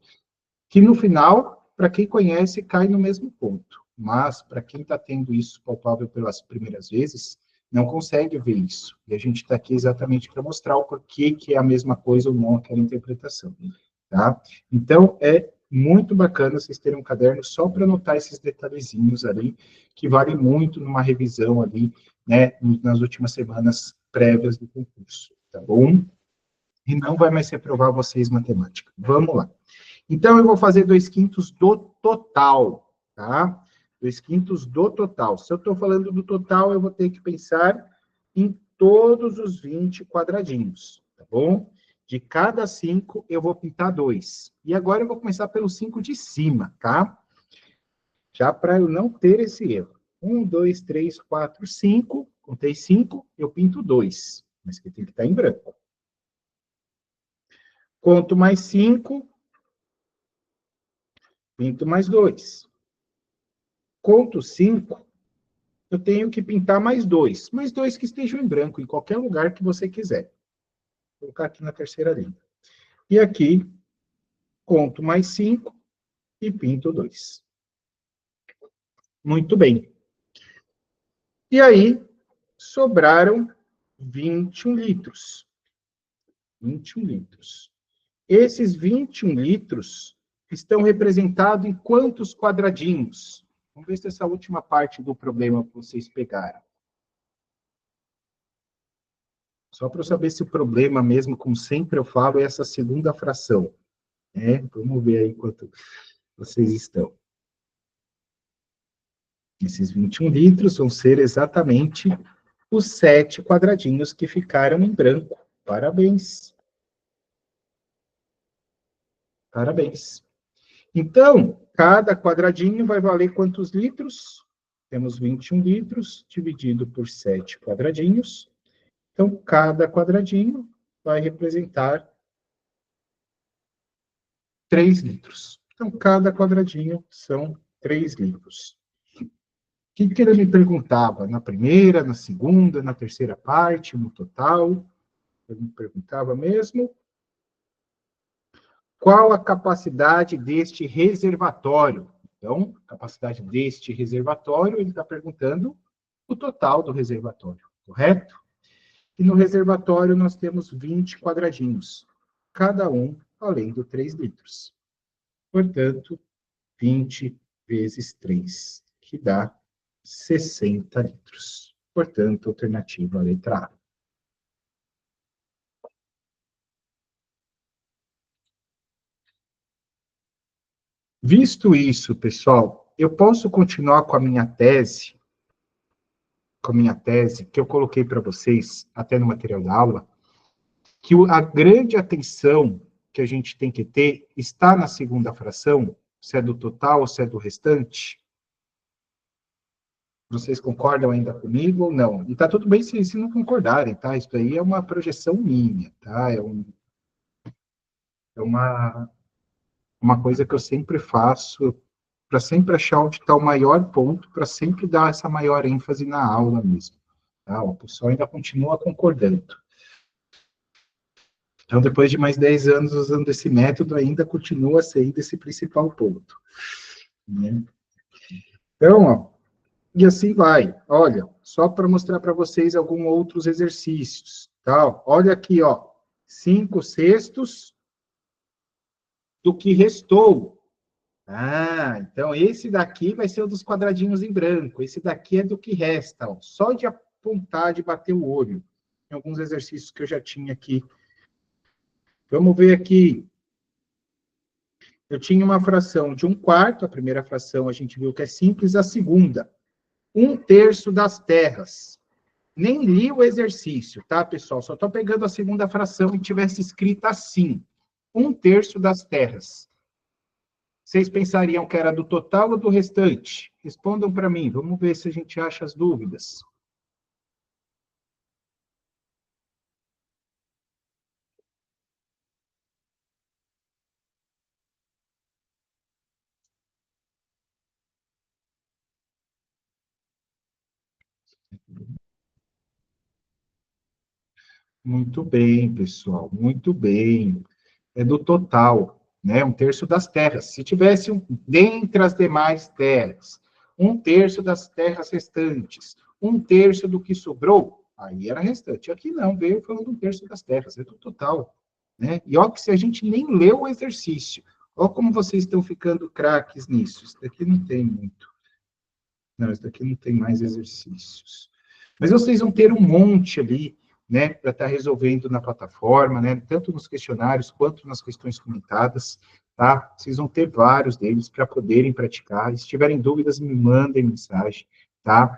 que no final, para quem conhece, cai no mesmo ponto. Mas, para quem está tendo isso palpável pelas primeiras vezes, não consegue ver isso. E a gente está aqui exatamente para mostrar o porquê que é a mesma coisa ou não aquela interpretação. Tá? Então, é muito bacana vocês terem um caderno só para anotar esses detalhezinhos ali, que vale muito numa revisão ali, né, nas últimas semanas prévias do concurso, tá bom? E não vai mais reprovar vocês matemática. Vamos lá. Então, eu vou fazer 2/5 do total, tá? 2/5 do total. Se eu estou falando do total, eu vou ter que pensar em todos os 20 quadradinhos, tá bom? De cada 5, eu vou pintar 2. E agora eu vou começar pelo 5 de cima, tá? Já para eu não ter esse erro. 1, 2, 3, 4, 5. Contei 5, eu pinto 2. Mas que tem que estar em branco. Conto mais 5. Pinto mais 2. Conto 5. Eu tenho que pintar mais 2. Mais 2 que estejam em branco, em qualquer lugar que você quiser. Vou colocar aqui na terceira linha. E aqui, conto mais 5 e pinto 2. Muito bem. E aí, sobraram 21 litros. 21 litros. Esses 21 litros estão representados em quantos quadradinhos? Vamos ver se essa última parte do problema vocês pegaram. Só para eu saber se o problema mesmo, como sempre eu falo, é essa segunda fração. Vamos ver aí quanto vocês estão. Esses 21 litros vão ser exatamente os 7 quadradinhos que ficaram em branco. Parabéns. Parabéns. Então, cada quadradinho vai valer quantos litros? Temos 21 litros dividido por 7 quadradinhos. Então, cada quadradinho vai representar 3 litros. Então, cada quadradinho são 3 litros. O que ele me perguntava? Na primeira, na segunda, na terceira parte, no total? Ele me perguntava mesmo. Qual a capacidade deste reservatório? Então, capacidade deste reservatório, ele está perguntando o total do reservatório, correto? E no reservatório nós temos 20 quadradinhos, cada um valendo 3 litros. Portanto, 20 vezes 3, que dá 60 litros. Portanto, alternativa letra A. Visto isso, pessoal, eu posso continuar com a minha tese, que eu coloquei para vocês, até no material da aula, que a grande atenção que a gente tem que ter está na segunda fração, se é do total ou se é do restante. Vocês concordam ainda comigo ou não? E tá tudo bem se não concordarem, tá? Isso aí é uma projeção minha, tá? É uma coisa que eu sempre faço, para sempre achar onde está o maior ponto, para sempre dar essa maior ênfase na aula mesmo. Tá? O pessoal ainda continua concordando. Então, depois de mais 10 anos usando esse método, ainda continua sendo esse principal ponto. Né? Então, ó, e assim vai. Olha, só para mostrar para vocês alguns outros exercícios. Tá? Olha aqui, ó, 5/6 do que restou. Ah, então esse daqui vai ser o dos quadradinhos em branco. Esse daqui é do que resta, ó. Só de apontar, de bater o olho. Tem alguns exercícios que eu já tinha aqui. Vamos ver aqui. Eu tinha uma fração de 1/4. A primeira fração a gente viu que é simples. A segunda, 1/3 das terras. Nem li o exercício, tá, pessoal? Só estou pegando a segunda fração e tivesse escrita assim. 1/3 das terras. Vocês pensariam que era do total ou do restante? Respondam para mim, vamos ver se a gente acha as dúvidas. Muito bem, pessoal, muito bem. É do total, né? 1/3 das terras. Se tivesse dentre as demais terras, 1/3 das terras restantes, 1/3 do que sobrou, aí era restante. Aqui não, veio falando 1/3 das terras, é do total. Né? E olha que se a gente nem leu o exercício, olha como vocês estão ficando craques nisso. Isso daqui não tem muito. Não, isso daqui não tem mais exercícios. Mas vocês vão ter um monte ali, né, para estar resolvendo na plataforma, né, tanto nos questionários quanto nas questões comentadas, tá? Vocês vão ter vários deles para poderem praticar. Se tiverem dúvidas, me mandem mensagem, tá?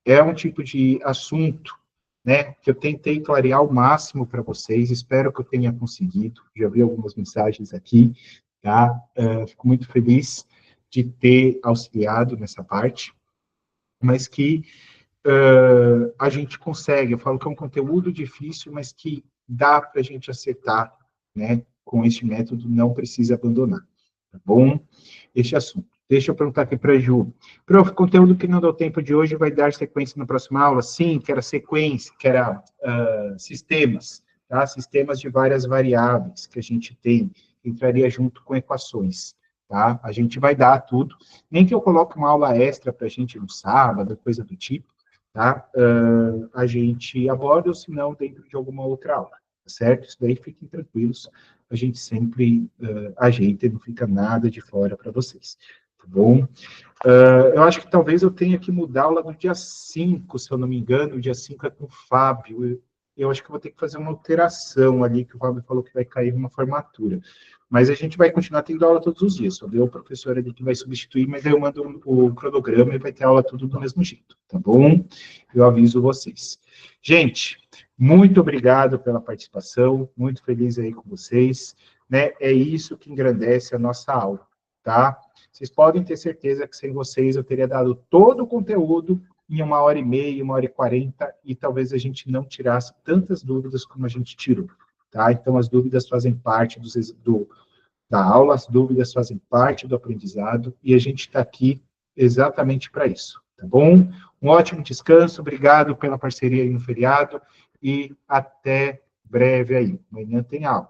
É um tipo de assunto né, que eu tentei clarear ao máximo para vocês, espero que eu tenha conseguido, já vi algumas mensagens aqui, tá? Fico muito feliz de ter auxiliado nessa parte, mas que a gente consegue, eu falo que é um conteúdo difícil, mas que dá para a gente acertar, né, com este método, não precisa abandonar, tá bom? Este assunto. Deixa eu perguntar aqui para a Ju. Prof, conteúdo que não deu tempo de hoje vai dar sequência na próxima aula? Sim, que era sequência, que era sistemas, tá? Sistemas de várias variáveis que a gente tem, que entraria junto com equações, tá? A gente vai dar tudo, nem que eu coloque uma aula extra para a gente no sábado, coisa do tipo, tá? A gente aborda, ou se não, dentro de alguma outra aula, tá certo? Isso daí fiquem tranquilos, a gente sempre ajeita e não fica nada de fora para vocês. Tá bom? Eu acho que talvez eu tenha que mudar a aula no dia 5, se eu não me engano, o dia 5 é com o Fábio, eu acho que eu vou ter que fazer uma alteração ali, que o Fábio falou que vai cair uma formatura, mas a gente vai continuar tendo aula todos os dias, só deu o professor ali que vai substituir, mas aí eu mando o cronograma e vai ter aula tudo do mesmo jeito, tá bom? Eu aviso vocês. Gente, muito obrigado pela participação, muito feliz aí com vocês, né? É isso que engrandece a nossa aula, tá? Vocês podem ter certeza que sem vocês eu teria dado todo o conteúdo em 1h30, 1h40, e talvez a gente não tirasse tantas dúvidas como a gente tirou, tá? Então, as dúvidas fazem parte da aula, as dúvidas fazem parte do aprendizado, e a gente está aqui exatamente para isso, tá bom? Um ótimo descanso, obrigado pela parceria aí no feriado, e até breve aí. Amanhã tem aula.